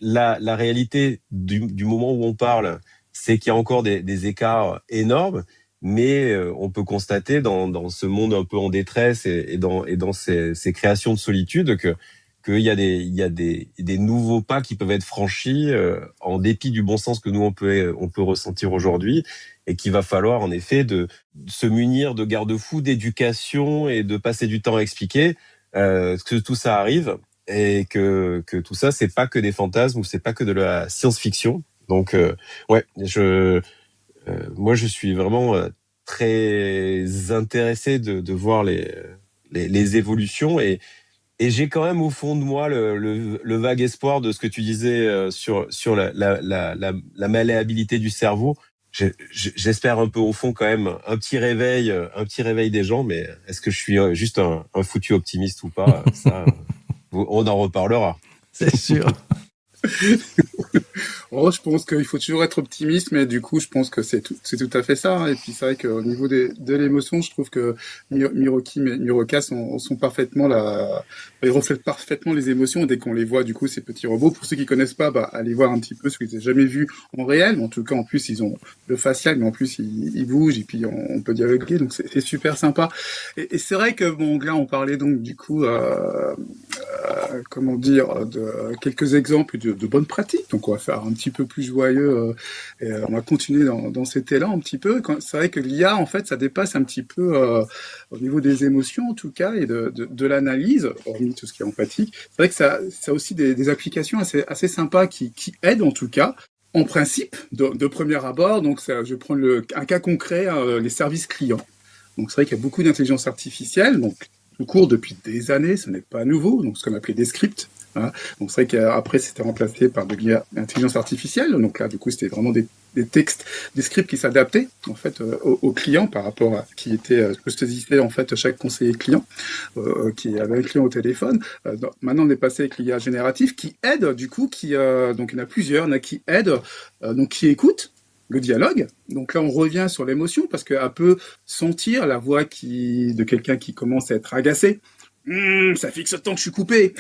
S8: la réalité du moment où on parle, c'est qu'il y a encore des écarts énormes. Mais on peut constater dans ce monde un peu en détresse et dans ces créations de solitude qu'il y a des nouveaux pas qui peuvent être franchis en dépit du bon sens que nous on peut ressentir aujourd'hui, et qu'il va falloir en effet de se munir de garde-fous, d'éducation et de passer du temps à expliquer que tout ça arrive et que tout ça c'est pas que des fantasmes ou c'est pas que de la science-fiction. Donc moi, je suis vraiment très intéressé de voir les évolutions et j'ai quand même au fond de moi le vague espoir de ce que tu disais sur la malléabilité du cerveau. J'espère un peu au fond quand même un petit réveil des gens, mais est-ce que je suis juste un foutu optimiste ou pas? Ça, on en reparlera.
S2: C'est sûr.
S7: Oh, je pense qu'il faut toujours être optimiste, mais du coup, je pense que c'est tout à fait ça. Et puis, c'est vrai qu'au niveau de l'émotion, je trouve que Miroka sont parfaitement ils reflètent parfaitement les émotions dès qu'on les voit, du coup, ces petits robots. Pour ceux qui connaissent pas, allez voir un petit peu, ceux qui n'ont jamais vu en réel. Mais en tout cas, en plus, ils ont le facial, mais en plus, ils bougent et puis on peut dialoguer. Donc, c'est super sympa. Et c'est vrai que, bon, là, on parlait donc, du coup, comment dire, de quelques exemples de bonnes pratiques. Donc, on va faire un petit peu plus joyeux et on va continuer dans cet élan un petit peu. C'est vrai que l'IA, en fait, ça dépasse un petit peu au niveau des émotions, en tout cas, et de l'analyse, hormis tout ce qui est empathique. C'est vrai que ça a aussi des applications assez sympas qui aident, en tout cas, en principe, de premier abord. Donc, je prends un cas concret, les services clients. Donc, c'est vrai qu'il y a beaucoup d'intelligence artificielle, donc tout court depuis des années, ce n'est pas nouveau, donc ce qu'on appelait des scripts. Hein. Donc c'est vrai qu'après c'était remplacé par de l'intelligence artificielle. Donc là du coup c'était vraiment des textes, des scripts qui s'adaptaient en fait aux clients par rapport à ce qui était ce que se disait en fait chaque conseiller client qui avait un client au téléphone. Maintenant on est passé avec l'IA générative qui aide du coup donc il y en a plusieurs, il y en a qui aident donc qui écoutent le dialogue. Donc là, on revient sur l'émotion parce qu'elle peut sentir la voix de quelqu'un qui commence à être agacé. Ça fait que ce temps que je suis coupé.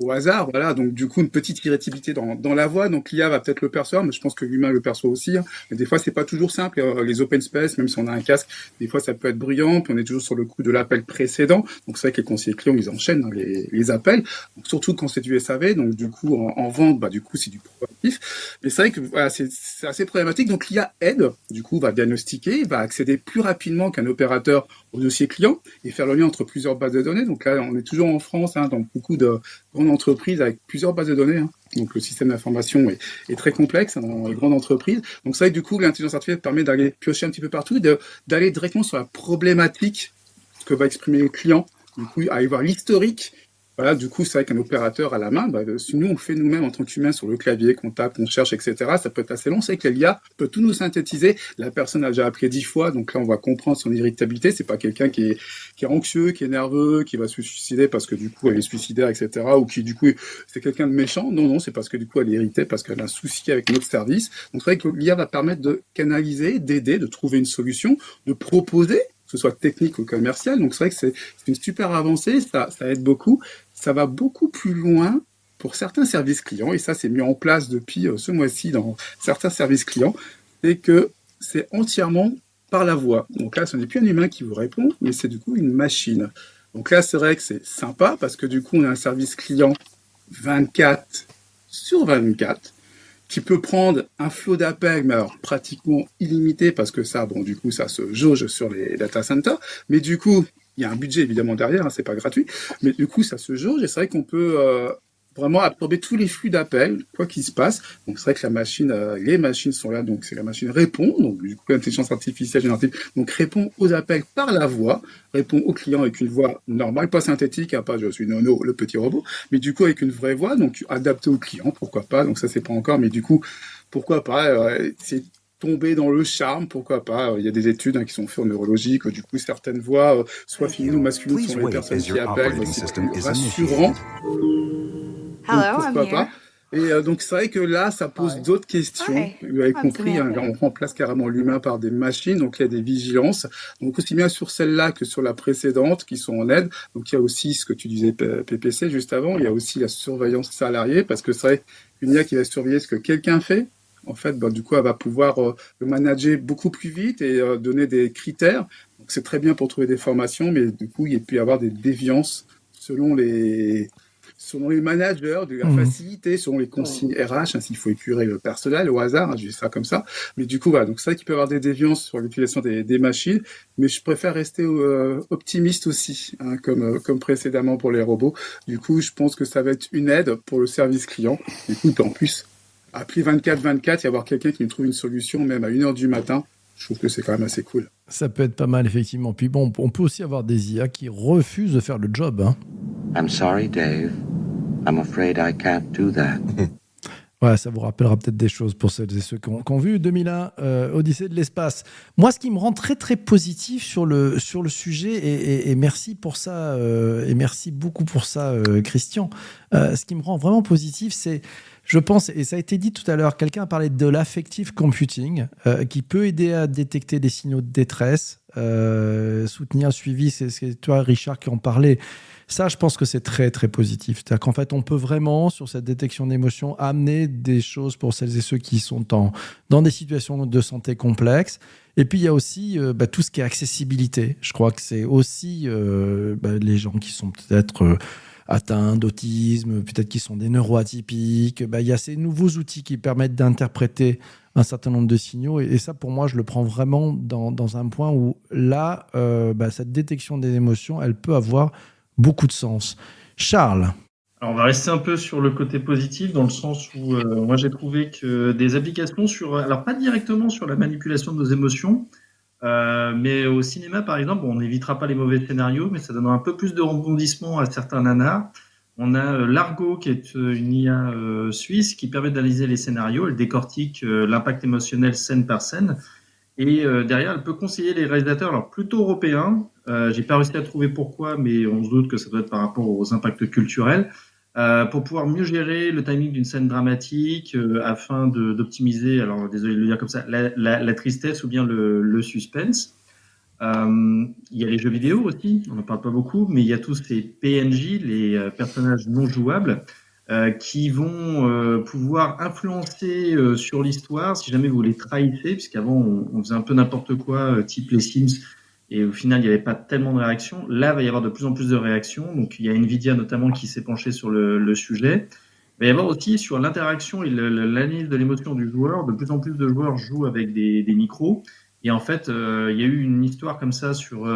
S7: Au hasard, voilà. Donc du coup, une petite irritabilité dans la voix. Donc l'IA va peut-être le percevoir, mais je pense que l'humain le perçoit aussi. Hein. Mais des fois, c'est pas toujours simple. Les open space, même si on a un casque, des fois ça peut être bruyant. Puis on est toujours sur le coup de l'appel précédent. Donc c'est vrai que les conseillers clients, ils enchaînent hein, les appels. Donc, surtout quand c'est du SAV. Donc du coup, en vente, du coup, c'est du proactif. Mais c'est vrai que voilà, c'est assez problématique. Donc l'IA aide. Du coup, va diagnostiquer, va accéder plus rapidement qu'un opérateur au dossier client et faire le lien entre plusieurs bases de données. Donc là, on est toujours en France, hein, dans beaucoup de grandes entreprises avec plusieurs bases de données. Hein. Donc le système d'information est très complexe hein, dans les grandes entreprises. Donc ça, du coup, l'intelligence artificielle permet d'aller piocher un petit peu partout, d'aller directement sur la problématique que va exprimer le client. Du coup, aller voir l'historique Voilà, du coup, c'est vrai qu'un opérateur à la main, si nous, on le fait nous-mêmes en tant qu'humain sur le clavier, qu'on tape, qu'on cherche, etc., ça peut être assez long. C'est vrai que l'IA peut tout nous synthétiser. La personne a déjà appris 10 fois, donc là, on va comprendre son irritabilité. C'est pas quelqu'un qui est anxieux, qui est nerveux, qui va se suicider parce que du coup, elle est suicidaire, etc., ou qui, du coup, c'est quelqu'un de méchant. Non, c'est parce que du coup, elle est irritée, parce qu'elle a un souci avec notre service. Donc, c'est vrai que l'IA va permettre de canaliser, d'aider, de trouver une solution, de proposer, que ce soit technique ou commercial. Donc, c'est vrai que c'est une super avancée, ça aide beaucoup. Ça va beaucoup plus loin pour certains services clients, et ça, c'est mis en place depuis ce mois-ci dans certains services clients, c'est que c'est entièrement par la voix. Donc là, ce n'est plus un humain qui vous répond, mais c'est du coup une machine. Donc là, c'est vrai que c'est sympa, parce que du coup, on a un service client 24/24, qui peut prendre un flot d'appels, mais alors pratiquement illimité, parce que ça, bon, du coup, ça se jauge sur les data centers, mais du coup, il y a un budget évidemment derrière, hein, c'est pas gratuit, mais du coup, ça se jauge, et c'est vrai qu'on peut vraiment absorber tous les flux d'appels, quoi qu'il se passe. Donc c'est vrai que les machines sont là, donc c'est la machine répond, donc du coup, l'intelligence artificielle générative, donc répond aux appels par la voix, répond au client avec une voix normale, pas synthétique, hein, pas je suis Nono, le petit robot, mais du coup avec une vraie voix, donc adaptée au client, pourquoi pas, donc ça c'est pas encore, mais du coup, pourquoi pas, c'est tomber dans le charme, pourquoi pas. Il y a des études qui sont faites en neurologie, que du coup certaines voix, soit féminines ou masculines, sont les personnes qui appellent, c'est plus rassurant. Donc pourquoi pas. Et donc c'est vrai que là, ça pose d'autres questions. Vous avez compris, là, on remplace carrément l'humain par des machines, donc il y a des vigilances. Donc aussi bien sur celle-là que sur la précédente, qui sont en aide. Donc il y a aussi ce que tu disais, PPC, juste avant, il y a aussi la surveillance salariée, parce que c'est vrai qu'une IA qui va surveiller ce que quelqu'un fait, en fait, du coup, elle va pouvoir le manager beaucoup plus vite et donner des critères. Donc c'est très bien pour trouver des formations, mais du coup, il peut y avoir des déviances selon les managers, de la facilité, selon les consignes RH, s'il faut épurer le personnel au hasard, je dis ça comme ça. Mais du coup, voilà, donc c'est vrai qu'il peut y avoir des déviances sur l'utilisation des machines, mais je préfère rester optimiste aussi, hein, comme précédemment pour les robots. Du coup, je pense que ça va être une aide pour le service client. Du coup, en plus, appeler 24/24 et avoir quelqu'un qui nous trouve une solution, même à 1h du matin, je trouve que c'est quand même assez cool.
S2: Ça peut être pas mal, effectivement. Puis bon, on peut aussi avoir des IA qui refusent de faire le job. Hein.
S9: I'm sorry, Dave. I'm afraid I can't do that.
S2: Ouais, ça vous rappellera peut-être des choses pour celles et ceux qui ont vu 2001, Odyssée de l'espace. Moi, ce qui me rend très, très positif sur le sujet, et merci pour ça, et merci beaucoup pour ça, Christian, ce qui me rend vraiment positif, c'est, je pense, et ça a été dit tout à l'heure, quelqu'un a parlé de l'affective computing, qui peut aider à détecter des signaux de détresse, soutenir le suivi, c'est toi, Richard, qui en parlait. Ça, je pense que c'est très, très positif. C'est-à-dire qu'en fait, on peut vraiment, sur cette détection d'émotions, amener des choses pour celles et ceux qui sont dans des situations de santé complexes. Et puis, il y a aussi tout ce qui est accessibilité. Je crois que c'est aussi les gens qui sont peut-être atteints d'autisme, peut-être qui sont des neuroatypiques. Il y a ces nouveaux outils qui permettent d'interpréter un certain nombre de signaux. Et ça, pour moi, je le prends vraiment dans un point où là, cette détection des émotions, elle peut avoir beaucoup de sens. Charles.
S4: Alors, on va rester un peu sur le côté positif, dans le sens où moi j'ai trouvé que des applications alors pas directement sur la manipulation de nos émotions, mais au cinéma par exemple, on n'évitera pas les mauvais scénarios, mais ça donnera un peu plus de rebondissement à certains nanars. On a Largo, qui est une IA suisse, qui permet d'analyser les scénarios. Elle décortique l'impact émotionnel scène par scène. Et derrière, elle peut conseiller les réalisateurs, alors plutôt européens. J'ai pas réussi à trouver pourquoi, mais on se doute que ça doit être par rapport aux impacts culturels, pour pouvoir mieux gérer le timing d'une scène dramatique, afin d'optimiser, alors désolé de le dire comme ça, la tristesse ou bien le suspense. Il y a les jeux vidéo aussi, on n'en parle pas beaucoup, mais il y a tous ces PNJ, les personnages non jouables, qui vont pouvoir influencer sur l'histoire si jamais vous les trahissez, puisqu'avant on faisait un peu n'importe quoi, type les Sims, et au final il n'y avait pas tellement de réactions. Là, il va y avoir de plus en plus de réactions, donc il y a Nvidia notamment qui s'est penché sur le sujet. Il va y avoir aussi sur l'interaction et l'analyse de l'émotion du joueur, de plus en plus de joueurs jouent avec des micros, et en fait il y a eu une histoire comme ça sur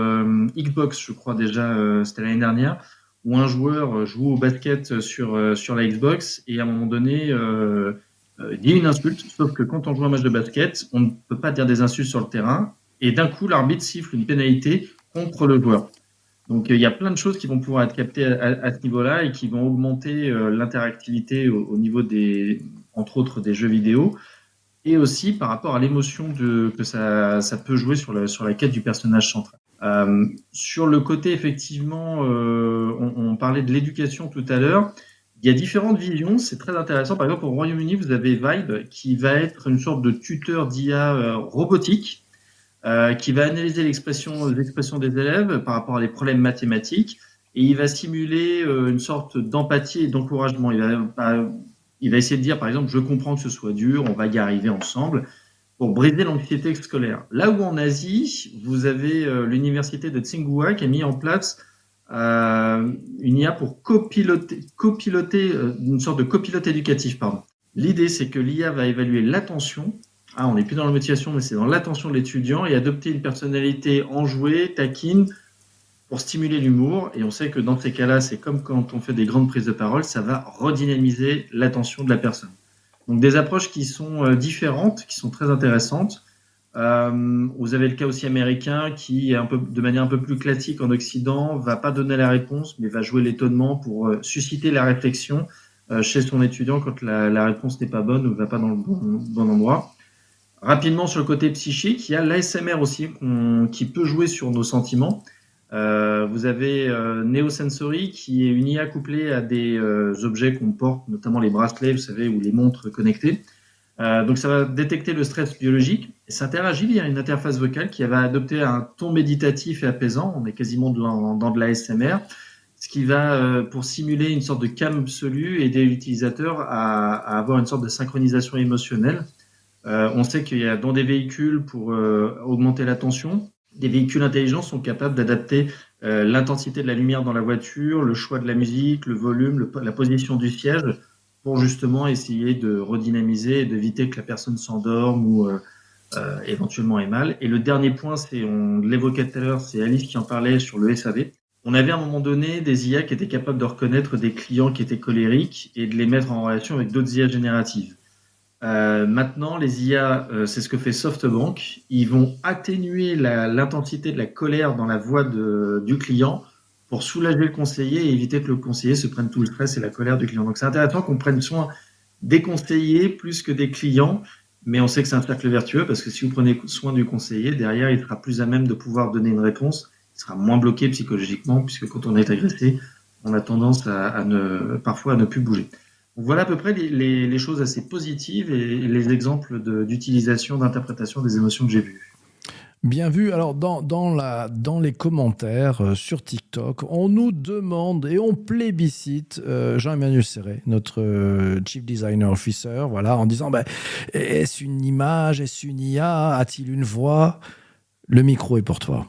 S4: Xbox, je crois déjà, c'était l'année dernière, où un joueur joue au basket sur la Xbox, et à un moment donné, il dit une insulte, sauf que quand on joue un match de basket, on ne peut pas dire des insultes sur le terrain, et d'un coup, l'arbitre siffle une pénalité contre le joueur. Donc, il y a plein de choses qui vont pouvoir être captées à ce niveau-là et qui vont augmenter l'interactivité au niveau entre autres, des jeux vidéo et aussi par rapport à l'émotion que ça peut jouer sur la quête du personnage central. Sur le côté, effectivement, on parlait de l'éducation tout à l'heure. Il y a différentes visions, c'est très intéressant. Par exemple, au Royaume-Uni, vous avez Vibe qui va être une sorte de tuteur d'IA robotique qui va analyser les expressions des élèves par rapport à des problèmes mathématiques et il va simuler une sorte d'empathie et d'encouragement. Il va essayer de dire, par exemple, je comprends que ce soit dur, on va y arriver ensemble, pour briser l'anxiété scolaire. Là où en Asie, vous avez l'université de Tsinghua qui a mis en place une IA pour copiloter une sorte de copilote éducatif, pardon. L'idée, c'est que l'IA va évaluer l'attention. On n'est plus dans la motivation, mais c'est dans l'attention de l'étudiant et adopter une personnalité enjouée, taquine, pour stimuler l'humour. Et on sait que dans ces cas-là, c'est comme quand on fait des grandes prises de parole, ça va redynamiser l'attention de la personne. Donc des approches qui sont différentes, qui sont très intéressantes. Vous avez le cas aussi américain qui, de manière un peu plus classique en Occident, va pas donner la réponse, mais va jouer l'étonnement pour susciter la réflexion chez son étudiant quand la réponse n'est pas bonne ou ne va pas dans le bon endroit. Rapidement, sur le côté psychique, il y a l'ASMR aussi qui peut jouer sur nos sentiments. Vous avez Neosensory qui est une IA couplée à des objets qu'on porte, notamment les bracelets, vous savez, ou les montres connectées. Donc ça va détecter le stress biologique et ça interagit via une interface vocale qui va adopter un ton méditatif et apaisant. On est quasiment dans de l'ASMR, ce qui va pour simuler une sorte de calme absolu et aider l'utilisateur à avoir une sorte de synchronisation émotionnelle. On sait qu'il y a dans des véhicules pour augmenter l'attention. Des véhicules intelligents sont capables d'adapter l'intensité de la lumière dans la voiture, le choix de la musique, le volume, la position du siège pour justement essayer de redynamiser et d'éviter que la personne s'endorme ou éventuellement ait mal. Et le dernier point, on l'évoquait tout à l'heure, c'est Alice qui en parlait sur le SAV. On avait à un moment donné des IA qui étaient capables de reconnaître des clients qui étaient colériques et de les mettre en relation avec d'autres IA génératives. Maintenant, les IA, c'est ce que fait SoftBank. Ils vont atténuer l'intensité de la colère dans la voix du client pour soulager le conseiller et éviter que le conseiller se prenne tout le stress et la colère du client. Donc, c'est intéressant qu'on prenne soin des conseillers plus que des clients, mais on sait que c'est un cercle vertueux parce que si vous prenez soin du conseiller, derrière, il sera plus à même de pouvoir donner une réponse. Il sera moins bloqué psychologiquement puisque quand on est agressé, on a tendance parfois à ne plus bouger. Donc voilà à peu près les choses assez positives et les exemples d'utilisation, d'interprétation des émotions que j'ai vues.
S2: Bien vu. Alors, dans les commentaires sur TikTok, on nous demande et on plébiscite Jean-Emmanuel Serret, notre Chief Designer Officer, voilà, en disant est-ce une image, est-ce une IA, a-t-il une voix? Le micro est pour toi.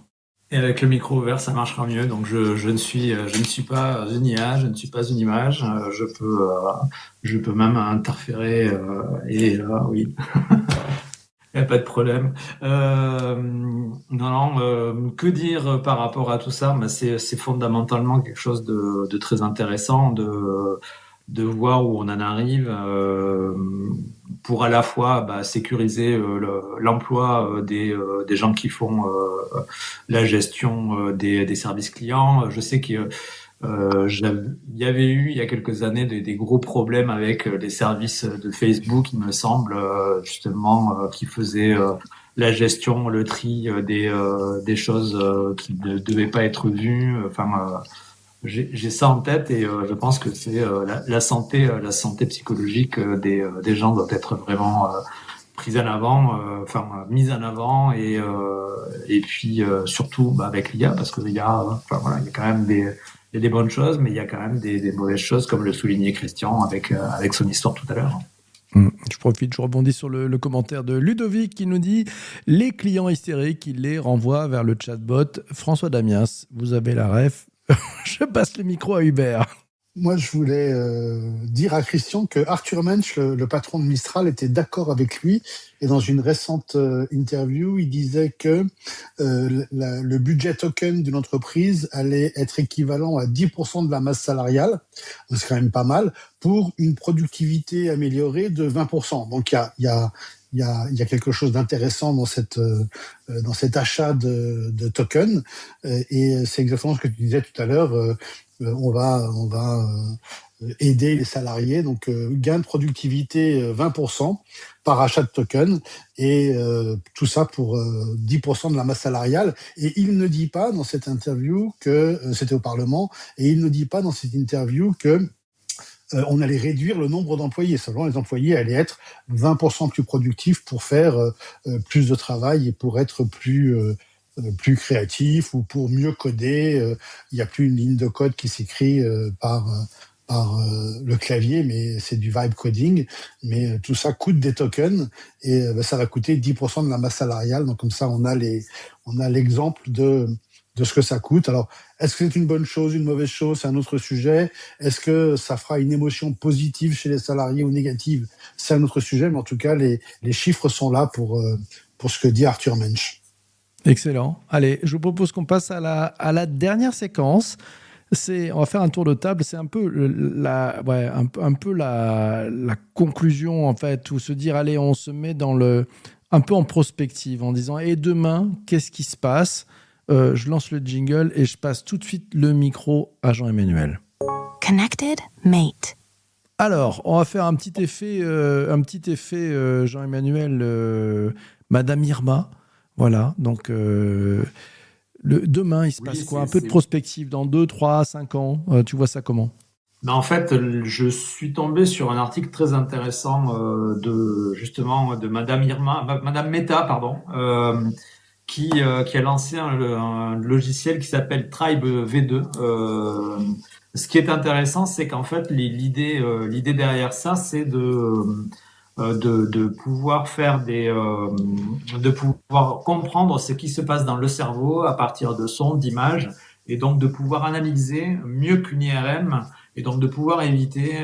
S6: Et avec le micro ouvert, ça marchera mieux. Donc, je ne suis pas une IA, je ne suis pas une image. Je peux même interférer oui. Il n'y a pas de problème. Que dire par rapport à tout ça? C'est fondamentalement quelque chose de très intéressant de voir où on en arrive pour à la fois sécuriser l'emploi des gens qui font la gestion des services clients. Je sais que il y avait eu il y a quelques années des gros problèmes avec les services de Facebook, il me semble, justement, qui faisaient la gestion, le tri des choses qui ne devaient pas être vues. J'ai ça en tête et je pense que c'est la santé psychologique des gens doit être vraiment mise en avant et puis surtout avec l'IA parce que il y a quand même il y a des bonnes choses, mais il y a quand même des mauvaises choses, comme le soulignait Christian avec son histoire tout à l'heure.
S2: Je rebondis sur le commentaire de Ludovic qui nous dit « Les clients hystériques, il les renvoie vers le chatbot François Damiens. Vous avez la ref. Je passe le micro à Hubert. »
S5: Moi, je voulais dire à Christian que Arthur Mensch, le patron de Mistral, était d'accord avec lui. Et dans une récente interview, il disait que le budget token d'une entreprise allait être équivalent à 10% de la masse salariale, c'est quand même pas mal, pour une productivité améliorée de 20%. Donc, il y il y a quelque chose d'intéressant dans cet achat de tokens. Et c'est exactement ce que tu disais tout à l'heure. On va aider les salariés. Donc, gain de productivité 20% par achat de tokens, et tout ça pour 10% de la masse salariale. Et il ne dit pas dans cette interview que c'était au Parlement, et il ne dit pas dans cette interview que on allait réduire le nombre d'employés. Simplement, les employés allaient être 20% plus productifs pour faire plus de travail et pour être plus créatifs ou pour mieux coder. Il n'y a plus une ligne de code qui s'écrit par le clavier, mais c'est du vibe coding. Mais tout ça coûte des tokens, et ça va coûter 10% de la masse salariale. Donc comme ça, on a l'exemple de ce que ça coûte. Alors, est-ce que c'est une bonne chose, une mauvaise chose? C'est un autre sujet. Est-ce que ça fera une émotion positive chez les salariés ou négative? C'est un autre sujet, mais en tout cas, les chiffres sont là pour ce que dit Arthur Mensch.
S2: Excellent. Allez, je vous propose qu'on passe à la dernière séquence. On va faire un tour de table. C'est un peu la conclusion, en fait, où se dire, allez, on se met un peu en prospective, en disant, et demain, qu'est-ce qui se passe? Je lance le jingle et je passe tout de suite le micro à Jean-Emmanuel.
S1: Connected Mate.
S2: Alors, on va faire un petit effet Jean-Emmanuel, Madame Irma. Voilà, donc demain, il se passe quoi? Un peu de prospective dans 2, 3, 5 ans. Tu vois ça comment?
S6: En fait, je suis tombé sur un article très intéressant de Madame Irma, Madame Meta, pardon, qui a lancé un logiciel qui s'appelle Tribe V2. Ce qui est intéressant, c'est qu'en fait, l'idée derrière ça, c'est de pouvoir faire de pouvoir comprendre ce qui se passe dans le cerveau à partir de sons, d'images, et donc de pouvoir analyser mieux qu'une IRM, et donc de pouvoir éviter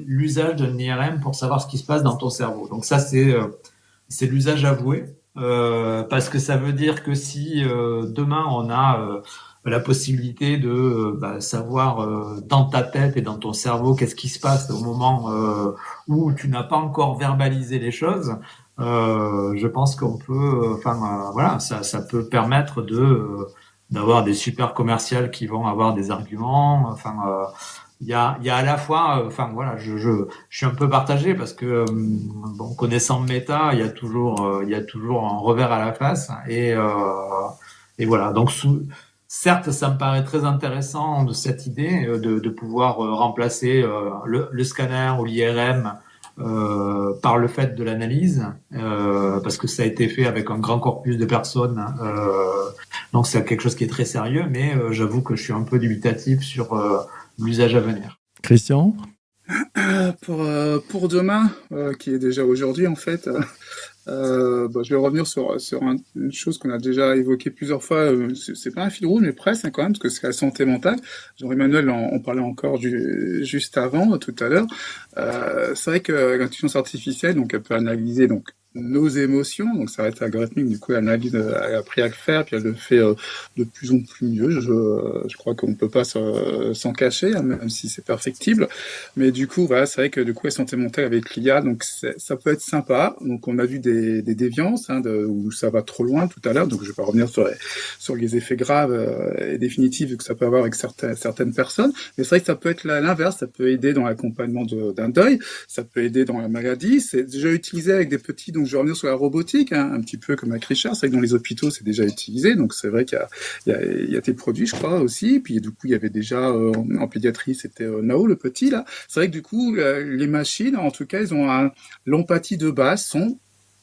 S6: l'usage d'un IRM pour savoir ce qui se passe dans ton cerveau. Donc ça, c'est l'usage avoué. Parce que ça veut dire que si demain on a la possibilité de savoir dans ta tête et dans ton cerveau qu'est-ce qui se passe au moment où tu n'as pas encore verbalisé les choses, je pense qu'on peut, ça peut permettre d'avoir des super commerciales qui vont avoir des arguments. Il y a à la fois, je suis un peu partagé parce que connaissant Meta, il y a toujours un revers à la face, et voilà. Donc certes, ça me paraît très intéressant de cette idée de pouvoir remplacer le scanner ou l'IRM par le fait de l'analyse, parce que ça a été fait avec un grand corpus de personnes, donc c'est quelque chose qui est très sérieux, mais j'avoue que je suis un peu dubitatif sur l'usage à venir.
S2: Christian?
S7: Pour demain, qui est déjà aujourd'hui en fait, je vais revenir sur une chose qu'on a déjà évoquée plusieurs fois. C'est pas un fil rouge, mais presque quand même, parce que c'est la santé mentale. Jean-Emmanuel en parlait encore juste avant, tout à l'heure. C'est vrai que l'intelligence artificielle, donc elle peut analyser nos émotions, donc ça va être algorithmique, du coup l'analyse elle a appris à le faire, puis elle le fait de plus en plus mieux. Je crois qu'on ne peut pas s'en cacher, hein, même si c'est perfectible, mais du coup voilà, c'est vrai que du coup la santé mentale avec l'IA, donc ça peut être sympa. Donc on a vu des déviances où ça va trop loin tout à l'heure, donc je vais pas revenir sur les effets graves et définitifs que ça peut avoir avec certaines personnes, mais c'est vrai que ça peut être l'inverse, ça peut aider dans l'accompagnement d'un deuil, ça peut aider dans la maladie, c'est déjà utilisé avec des petits. Donc je vais revenir sur la robotique, un petit peu comme avec Richard. C'est vrai que dans les hôpitaux, c'est déjà utilisé. Donc c'est vrai qu'il y a des produits, je crois, aussi. Puis du coup, il y avait déjà en pédiatrie, c'était Nao, le petit, là. C'est vrai que du coup, les machines, en tout cas, ils ont l'empathie de base,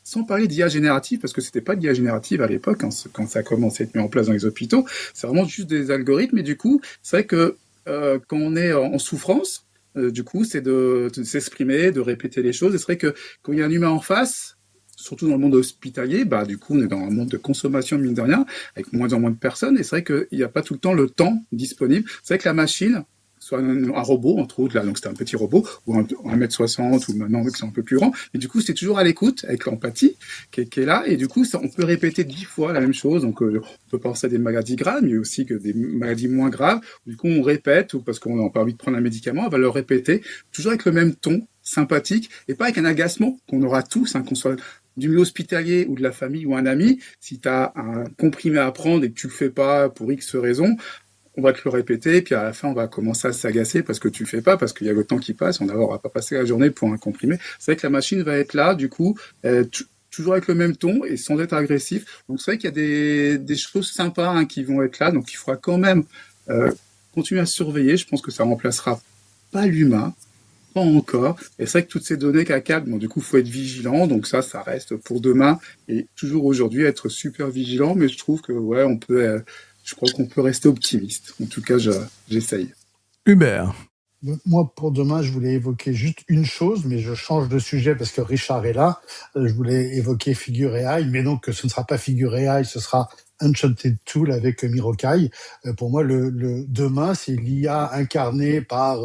S7: sans parler d'IA générative, parce que c'était pas de l'IA générative à l'époque, quand ça a commencé à être mis en place dans les hôpitaux. C'est vraiment juste des algorithmes. Et du coup, c'est vrai que quand on est en souffrance, du coup, c'est de s'exprimer, de répéter les choses. Et c'est vrai que quand il y a un humain en face, surtout dans le monde hospitalier, du coup, on est dans un monde de consommation, mine de rien, avec moins en moins de personnes, et c'est vrai qu'il n'y a pas tout le temps le temps disponible. C'est vrai que la machine, soit un robot, entre autres, là, donc c'était un petit robot, ou un 1m60, ou maintenant, c'est un peu plus grand, et du coup, c'est toujours à l'écoute, avec l'empathie, qui est là, et du coup, on peut répéter 10 fois la même chose, donc on peut penser à des maladies graves, mais aussi que des maladies moins graves, du coup, on répète, ou parce qu'on n'a pas envie de prendre un médicament, on va le répéter, toujours avec le même ton, sympathique, et pas avec un agacement qu'on aura tous, qu'on soit du milieu hospitalier ou de la famille ou un ami, si tu as un comprimé à prendre et que tu le fais pas pour X raisons, on va te le répéter, puis à la fin, on va commencer à s'agacer parce que tu le fais pas, parce qu'il y a le temps qui passe, on va pas passer la journée pour un comprimé. C'est vrai que la machine va être là, du coup, toujours avec le même ton et sans être agressif. Donc c'est vrai qu'il y a des choses sympas hein, qui vont être là, donc il faudra quand même continuer à surveiller. Je pense que ça remplacera pas l'humain, pas encore. Et c'est vrai que toutes ces données qu'à capte, bon, du coup, faut être vigilant. Donc ça reste pour demain et toujours aujourd'hui être super vigilant. Mais je trouve que ouais, je crois qu'on peut rester optimiste. En tout cas, j'essaye.
S2: Hubert.
S5: Moi, pour demain, je voulais évoquer juste une chose, mais je change de sujet parce que Richard est là. Je voulais évoquer Figure AI, mais donc ce ne sera pas Figure AI, ce sera Enchanted Tool avec Mirokai. Pour moi, le demain, c'est l'IA incarnée par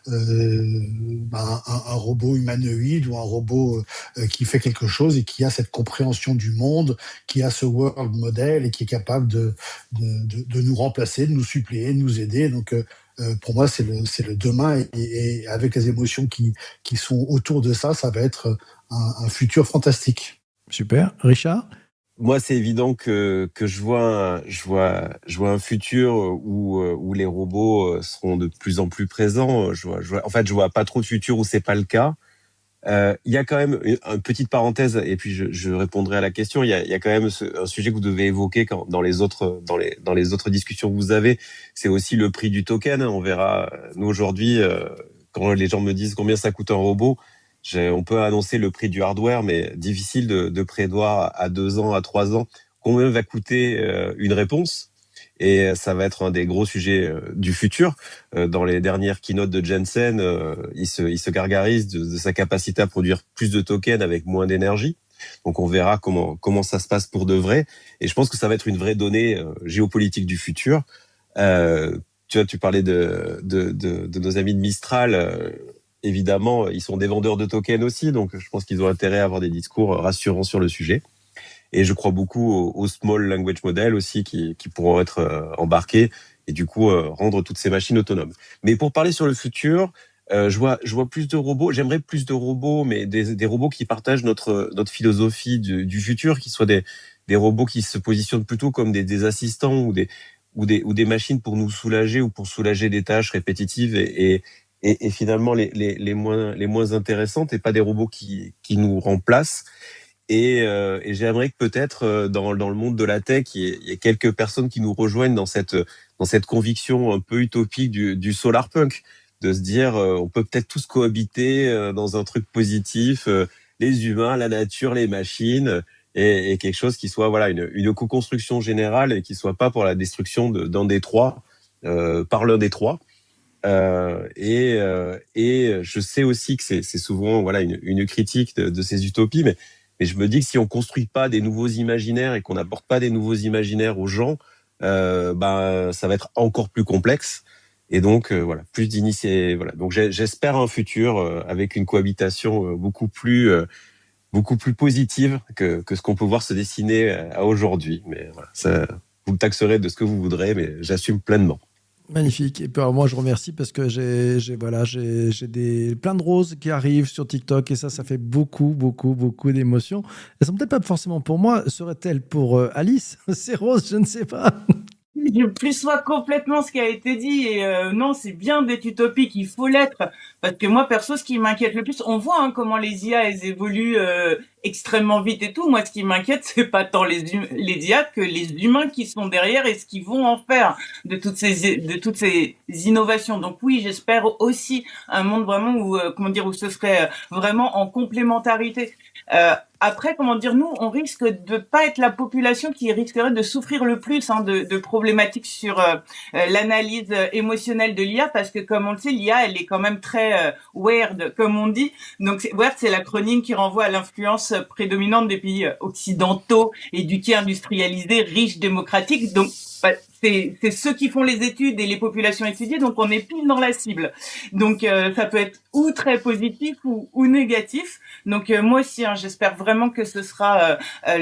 S5: un robot humanoïde ou un robot qui fait quelque chose et qui a cette compréhension du monde, qui a ce world model et qui est capable de nous remplacer, de nous suppléer, de nous aider. Donc, pour moi, c'est le demain et avec les émotions qui sont autour de ça, ça va être un futur fantastique.
S2: Super. Richard?
S8: Moi, c'est évident que je vois un futur où les robots seront de plus en plus présents. En fait, je vois pas trop de futur où c'est pas le cas. Il y a quand même une petite parenthèse, et puis je répondrai à la question. Il y a quand même un sujet que vous devez évoquer dans les autres discussions que vous avez. C'est aussi le prix du token. On verra. Nous aujourd'hui, quand les gens me disent combien ça coûte un robot, on peut annoncer le prix du hardware, mais difficile de prévoir à 2 ans, à 3 ans combien va coûter une réponse. Et ça va être un des gros sujets du futur. Dans les dernières keynotes de Jensen, il se gargarise de sa capacité à produire plus de tokens avec moins d'énergie. Donc on verra comment ça se passe pour de vrai. Et je pense que ça va être une vraie donnée géopolitique du futur. Tu parlais de nos amis de Mistral. Évidemment, ils sont des vendeurs de tokens aussi, donc je pense qu'ils ont intérêt à avoir des discours rassurants sur le sujet. Et je crois beaucoup aux small language models aussi qui pourront être embarqués et du coup rendre toutes ces machines autonomes. Mais pour parler sur le futur, je vois plus de robots. J'aimerais plus de robots, mais des robots qui partagent notre philosophie du futur, qui soient des robots qui se positionnent plutôt comme des assistants ou des machines pour nous soulager ou pour soulager des tâches répétitives et finalement les moins intéressantes, et pas des robots qui nous remplacent. Et j'aimerais que peut-être dans le monde de la tech, il y ait quelques personnes qui nous rejoignent dans cette conviction un peu utopique du solarpunk, de se dire on peut peut-être tous cohabiter dans un truc positif, les humains, la nature, les machines, et quelque chose qui soit une co-construction générale et qui soit pas pour la destruction d'un des trois par l'un des trois. Et je sais aussi que c'est souvent une critique de ces utopies, mais je me dis que si on construit pas des nouveaux imaginaires et qu'on n'apporte pas des nouveaux imaginaires aux gens, ça va être encore plus complexe. Et donc plus d'initier. Donc j'espère un futur avec une cohabitation beaucoup plus positive que ce qu'on peut voir se dessiner à aujourd'hui. Mais ça, vous me taxerez de ce que vous voudrez, mais j'assume pleinement.
S2: Magnifique. Et puis alors, moi, je remercie parce que j'ai plein de roses qui arrivent sur TikTok et ça fait beaucoup d'émotions. Elles sont peut-être pas forcément pour moi. Seraient-elles pour Alice? Ces roses, je ne sais pas.
S3: Je plus sois complètement ce qui a été dit et non, c'est bien d'être utopique, il faut l'être, parce que moi perso, ce qui m'inquiète le plus, on voit comment les IA elles évoluent extrêmement vite et tout. Moi, ce qui m'inquiète, c'est pas tant les IA que les humains qui sont derrière et ce qu'ils vont en faire de toutes ces innovations. Donc oui, j'espère aussi un monde vraiment où où ce serait vraiment en complémentarité. Après, nous, on risque de pas être la population qui risquerait de souffrir le plus de problématiques sur l'analyse émotionnelle de l'IA, parce que comme on le sait, l'IA, elle est quand même très weird, comme on dit. Donc weird, c'est l'acronyme qui renvoie à l'influence prédominante des pays occidentaux, éduqués, industrialisés, riches, démocratiques. Donc c'est ceux qui font les études et les populations étudiées, donc on est pile dans la cible. Donc ça peut être ou très positif ou négatif. Donc moi aussi, j'espère vraiment que ce sera pas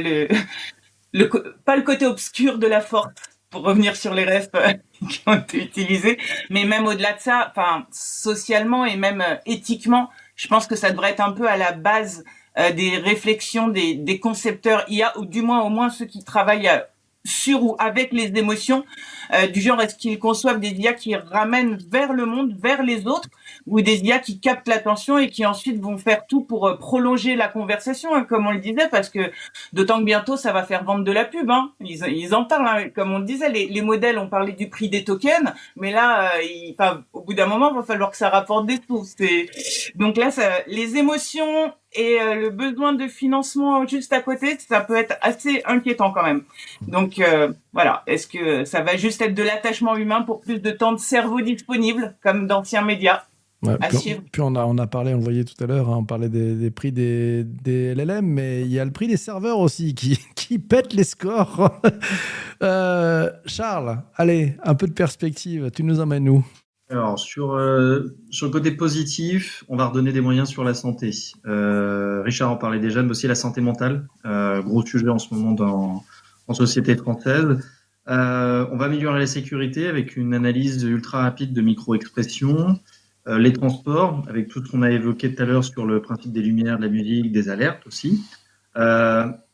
S3: le côté obscur de la force, pour revenir sur les refs qui ont été utilisés, mais même au-delà de ça, socialement et même éthiquement, je pense que ça devrait être un peu à la base des réflexions des concepteurs IA, ou du moins au moins ceux qui travaillent sur ou avec les émotions, du genre est-ce qu'ils conçoivent des IA qui ramènent vers le monde, vers les autres, ou des IA qui captent l'attention et qui ensuite vont faire tout pour prolonger la conversation, hein, comme on le disait, parce que d'autant que bientôt ça va faire vendre de la pub, hein. Ils en parlent, hein. Comme on le disait, les modèles, on parlait du prix des tokens, mais là, au bout d'un moment, il va falloir que ça rapporte des sous. Donc là, les émotions et le besoin de financement juste à côté, ça peut être assez inquiétant quand même. Donc voilà, est-ce que ça va juste être de l'attachement humain pour plus de temps de cerveau disponible, comme d'anciens médias?
S2: Ouais,
S3: À
S2: puis
S3: suivre.
S2: puis on a parlé, on le voyait tout à l'heure, hein, on parlait des prix des LLM, mais il y a le prix des serveurs aussi qui pète les scores. Charles, allez, un peu de perspective, tu nous emmènes où?
S4: Alors, sur le côté positif, on va redonner des moyens sur la santé. Richard en parlait déjà, mais aussi la santé mentale. Gros sujet en ce moment en société française. On va améliorer la sécurité avec une analyse ultra rapide de micro-expressions. Les transports, avec tout ce qu'on a évoqué tout à l'heure sur le principe des lumières, de la musique, des alertes aussi.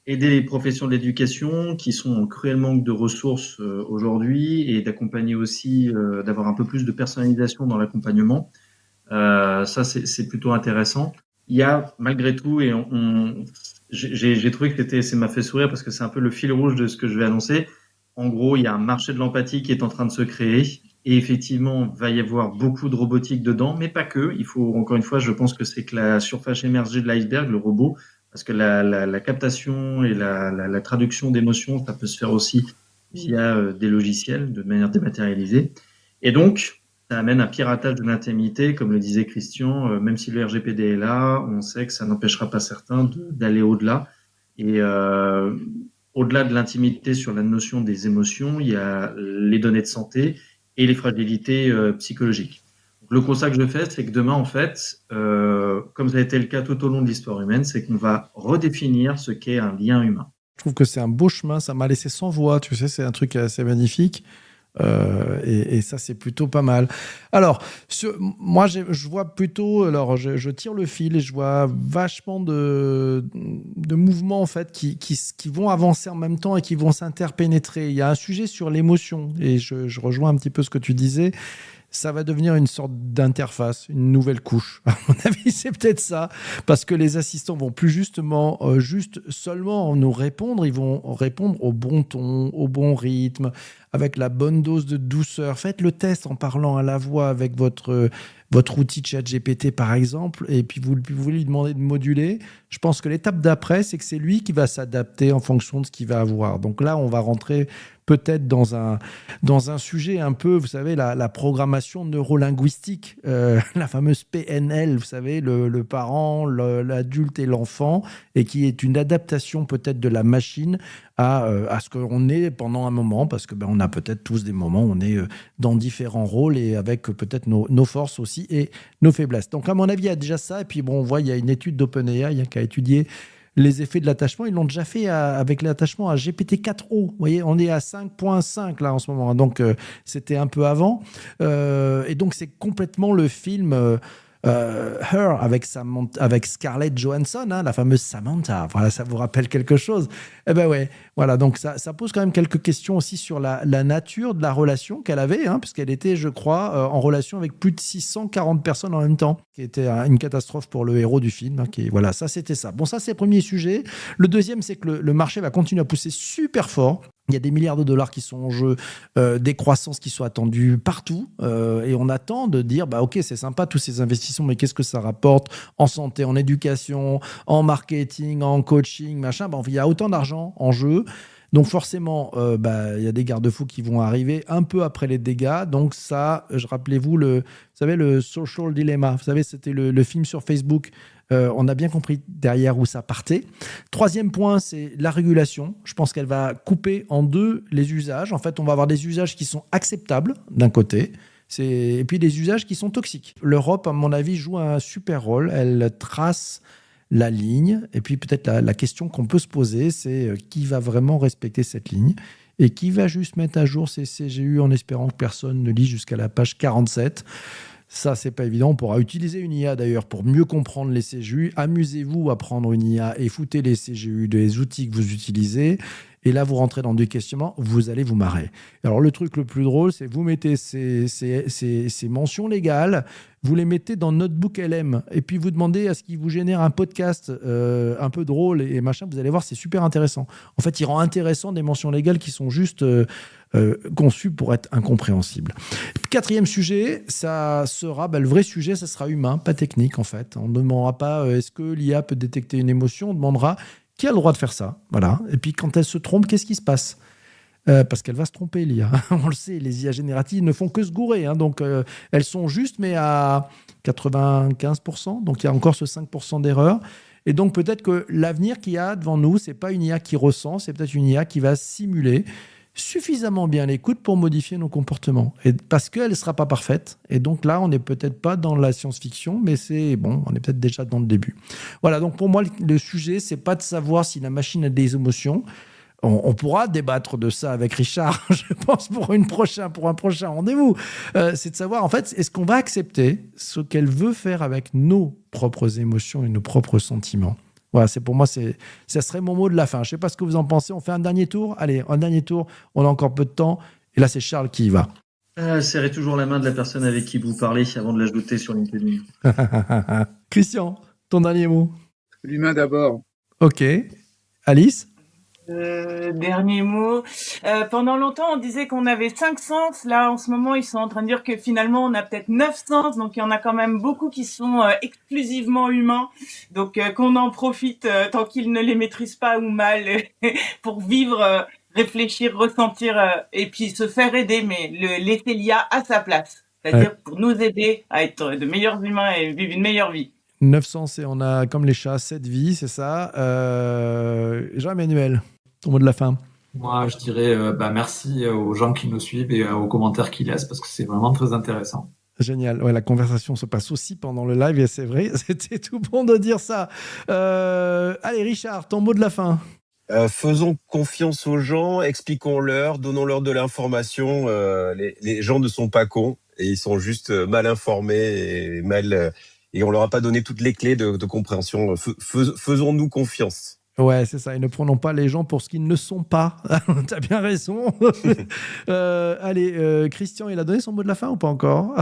S4: Aider les professions de l'éducation qui sont en cruel manque de ressources aujourd'hui, et d'accompagner aussi, d'avoir un peu plus de personnalisation dans l'accompagnement. Ça, c'est plutôt intéressant. Il y a malgré tout, et j'ai trouvé que ça m'a fait sourire parce que c'est un peu le fil rouge de ce que je vais annoncer. En gros, il y a un marché de l'empathie qui est en train de se créer. Et effectivement, va y avoir beaucoup de robotique dedans, mais pas que. Il faut, encore une fois, je pense que c'est que la surface émergée de l'iceberg, le robot, parce que la captation et la traduction d'émotions, ça peut se faire aussi via des logiciels de manière dématérialisée. Et donc, ça amène un piratage de l'intimité, comme le disait Christian, même si le RGPD est là, on sait que ça n'empêchera pas certains d'aller au-delà. Et au-delà de l'intimité sur la notion des émotions, il y a les données de santé et les fragilités psychologiques. Donc, le constat que je fais, c'est que demain, en fait, comme ça a été le cas tout au long de l'histoire humaine, c'est qu'on va redéfinir ce qu'est un lien humain.
S2: Je trouve que c'est un beau chemin, ça m'a laissé sans voix, tu sais, c'est un truc assez magnifique. Et ça, c'est plutôt pas mal. Alors, moi, je vois plutôt, alors je tire le fil et je vois vachement de mouvements en fait qui vont avancer en même temps et qui vont s'interpénétrer. Il y a un sujet sur l'émotion et je rejoins un petit peu ce que tu disais. Ça va devenir une sorte d'interface, une nouvelle couche. À mon avis, c'est peut-être ça, parce que les assistants vont plus justement, juste seulement nous répondre, ils vont répondre au bon ton, au bon rythme, avec la bonne dose de douceur. Faites le test en parlant à la voix avec votre outil ChatGPT, par exemple, et puis vous lui demandez de moduler. Je pense que l'étape d'après, c'est que c'est lui qui va s'adapter en fonction de ce qu'il va avoir. Donc là, on va rentrer peut-être dans un sujet un peu, vous savez, la programmation neurolinguistique, la fameuse PNL, vous savez, le parent, l'adulte et l'enfant, et qui est une adaptation peut-être de la machine à ce qu'on est pendant un moment, parce que on a peut-être tous des moments où on est dans différents rôles et avec peut-être nos forces aussi et nos faiblesses. Donc à mon avis, il y a déjà ça, et puis bon, on voit, il y a une étude d'OpenAI qui a étudié les effets de l'attachement. Ils l'ont déjà fait avec l'attachement à GPT-4o. Vous voyez, on est à 5.5 là en ce moment. Donc, c'était un peu avant. Et donc, c'est complètement le film Her avec Scarlett Johansson, hein, la fameuse Samantha. Voilà, ça vous rappelle quelque chose? Eh ben ouais, voilà. Donc, ça pose quand même quelques questions aussi sur la nature de la relation qu'elle avait, hein, puisqu'elle était, je crois, en relation avec plus de 640 personnes en même temps, qui était une catastrophe pour le héros du film. Hein, voilà, ça, c'était ça. Bon, ça, c'est le premier sujet. Le deuxième, c'est que le marché va continuer à pousser super fort. Il y a des milliards de dollars qui sont en jeu, des croissances qui sont attendues partout, et on attend de dire, ok, c'est sympa tous ces investissements, mais qu'est-ce que ça rapporte en santé, en éducation, en marketing, en coaching, machin. Il y a autant d'argent en jeu. Donc forcément, il y a des garde-fous qui vont arriver un peu après les dégâts. Donc ça, rappelez-vous, vous savez, le Social Dilemma. Vous savez, c'était le film sur Facebook. On a bien compris derrière où ça partait. Troisième point, c'est la régulation. Je pense qu'elle va couper en deux les usages. En fait, on va avoir des usages qui sont acceptables d'un côté, et puis des usages qui sont toxiques. L'Europe, à mon avis, joue un super rôle. Elle trace la ligne. Et puis peut-être la question qu'on peut se poser, c'est qui va vraiment respecter cette ligne et qui va juste mettre à jour ses CGU en espérant que personne ne lit jusqu'à la page 47. Ça, c'est pas évident. On pourra utiliser une IA d'ailleurs pour mieux comprendre les CGU. Amusez-vous à prendre une IA et foutez les CGU des outils que vous utilisez. Et là, vous rentrez dans du questionnement, vous allez vous marrer. Alors, le truc le plus drôle, c'est que vous mettez ces mentions légales, vous les mettez dans Notebook LM, et puis vous demandez à ce qu'il vous génère un podcast un peu drôle et machin. Vous allez voir, c'est super intéressant. En fait, il rend intéressant des mentions légales qui sont juste conçues pour être incompréhensibles. Quatrième sujet, ça sera le vrai sujet, ça sera humain, pas technique en fait. On ne demandera pas est-ce que l'IA peut détecter une émotion, on demandera qui a le droit de faire ça. Voilà. Et puis quand elle se trompe, qu'est-ce qui se passe ? Parce qu'elle va se tromper, l'IA. On le sait, les IA génératives ne font que se gourer. Donc elles sont justes, mais à 95%. Donc il y a encore ce 5% d'erreur. Et donc peut-être que l'avenir qu'il y a devant nous, c'est pas une IA qui ressent, c'est peut-être une IA qui va simuler suffisamment bien l'écoute pour modifier nos comportements. Et parce qu'elle ne sera pas parfaite. Et donc là, on n'est peut-être pas dans la science-fiction, mais c'est bon, on est peut-être déjà dans le début. Voilà, donc pour moi, le sujet, c'est pas de savoir si la machine a des émotions. On pourra débattre de ça avec Richard, je pense, pour un prochain rendez-vous. C'est de savoir, en fait, est-ce qu'on va accepter ce qu'elle veut faire avec nos propres émotions et nos propres sentiments ? Voilà, pour moi, ça serait mon mot de la fin. Je ne sais pas ce que vous en pensez. On fait un dernier tour ? Allez, un dernier tour. On a encore peu de temps. Et là, c'est Charles qui y va.
S4: Serrez toujours la main de la personne avec qui vous parlez avant de l'ajouter sur LinkedIn.
S2: Christian, ton dernier mot ?
S7: L'humain d'abord.
S2: Ok. Alice ?
S3: Dernier mot. Pendant longtemps, on disait qu'on avait 5 sens. Là, en ce moment, ils sont en train de dire que finalement, on a peut-être 9 sens. Donc, il y en a quand même beaucoup qui sont exclusivement humains. Donc, qu'on en profite tant qu'ils ne les maîtrisent pas ou mal pour vivre, réfléchir, ressentir et puis se faire aider, mais laisser l'IA à sa place. C'est-à-dire pour nous aider à être de meilleurs humains et vivre une meilleure vie.
S2: 900, et on a, comme les chats, 7 vies, c'est ça. Jean-Emmanuel, ton mot de la fin.
S6: Moi, je dirais merci aux gens qui nous suivent et aux commentaires qu'ils laissent parce que c'est vraiment très intéressant.
S2: Génial. Ouais, la conversation se passe aussi pendant le live et c'est vrai, c'était tout bon de dire ça. Allez, Richard, ton mot de la fin.
S8: Faisons confiance aux gens, expliquons-leur, donnons-leur de l'information. Les gens ne sont pas cons et ils sont juste mal informés et on leur a pas donné toutes les clés de compréhension. Faisons-nous confiance.
S2: Ouais, c'est ça. Et ne prenons pas les gens pour ce qu'ils ne sont pas. T'as bien raison. Allez, Christian, il a donné son mot de la fin ou pas encore ?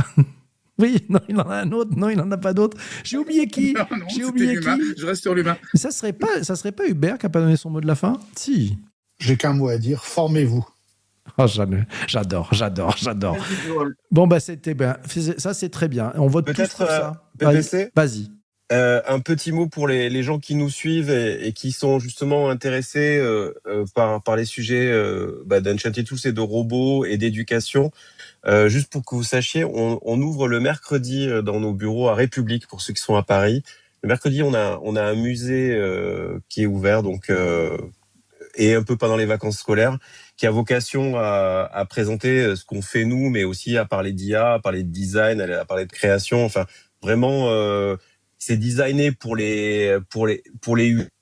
S2: Oui, non, il en a un autre. Non, il n'en a pas d'autre. J'ai oublié qui.
S7: Non,
S2: J'ai oublié
S7: l'humain.
S2: qui.
S7: Je reste sur l'humain.
S2: Mais ça serait pas Hubert qui n'a pas donné son mot de la fin ? Si.
S5: J'ai qu'un mot à dire, formez-vous.
S2: Oh, j'adore. Bon, c'était bien. Ça, c'est très bien. On vote tous
S8: Peut-être,
S2: pour ça.
S8: PPC ?
S2: Vas-y.
S8: Un petit mot pour les gens qui nous suivent et qui sont justement intéressés par les sujets d'Enchanted Tools et de robots et d'éducation. Juste pour que vous sachiez, on ouvre le mercredi dans nos bureaux à République pour ceux qui sont à Paris. Le mercredi, on a un musée qui est ouvert et un peu pendant les vacances scolaires, qui a vocation à présenter ce qu'on fait nous, mais aussi à parler d'IA, à parler de design, à parler de création. Enfin, vraiment, c'est designé pour les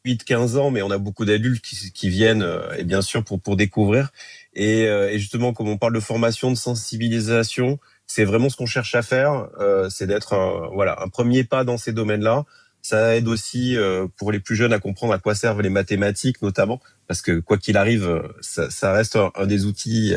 S8: 8-15 ans, mais on a beaucoup d'adultes qui viennent, et bien sûr pour découvrir. Et justement, comme on parle de formation, de sensibilisation, c'est vraiment ce qu'on cherche à faire, c'est d'être un premier pas dans ces domaines-là. Ça aide aussi pour les plus jeunes à comprendre à quoi servent les mathématiques, notamment, parce que quoi qu'il arrive, ça reste un des outils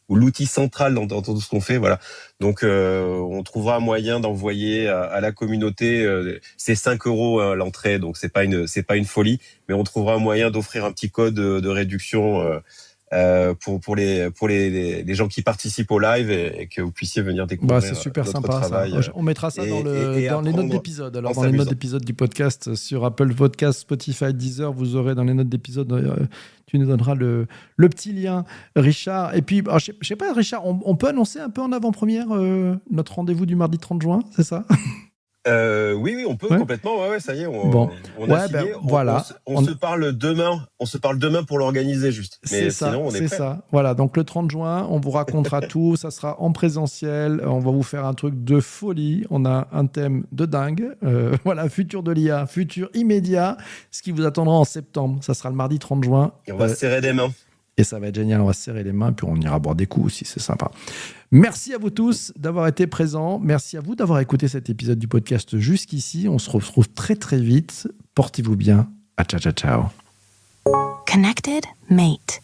S8: ou l'outil central dans tout ce qu'on fait. Voilà. Donc, on trouvera un moyen d'envoyer à la communauté. C'est 5 € l'entrée, donc c'est pas une folie, mais on trouvera un moyen d'offrir un petit code de réduction. Pour les gens qui participent au live et que vous puissiez venir découvrir
S2: c'est super
S8: notre
S2: sympa,
S8: travail.
S2: Ça. On mettra ça dans les notes d'épisode. Alors, dans les notes d'épisode du podcast sur Apple Podcast, Spotify, Deezer, vous aurez dans les notes d'épisode, tu nous donneras le petit lien, Richard. Et puis, je sais pas, Richard, on peut annoncer un peu en avant-première notre rendez-vous du mardi 30 juin, c'est ça ?
S8: Oui, on peut complètement. Ouais, ça y est, on a signé.
S2: Voilà.
S8: On se parle demain. On se parle demain pour l'organiser juste. Mais sinon, on est prêt.
S2: C'est ça. Voilà. Donc le 30 juin, on vous racontera tout. Ça sera en présentiel. On va vous faire un truc de folie. On a un thème de dingue. Voilà, futur de l'IA, futur immédiat. Ce qui vous attendra en septembre. Ça sera le mardi 30 juin.
S8: Et on va se serrer des mains.
S2: Et ça va être génial, on va se serrer les mains, puis on ira boire des coups aussi, c'est sympa. Merci à vous tous d'avoir été présents. Merci à vous d'avoir écouté cet épisode du podcast jusqu'ici. On se retrouve très très vite. Portez-vous bien. Ciao, ciao, ciao.
S1: Connected mate.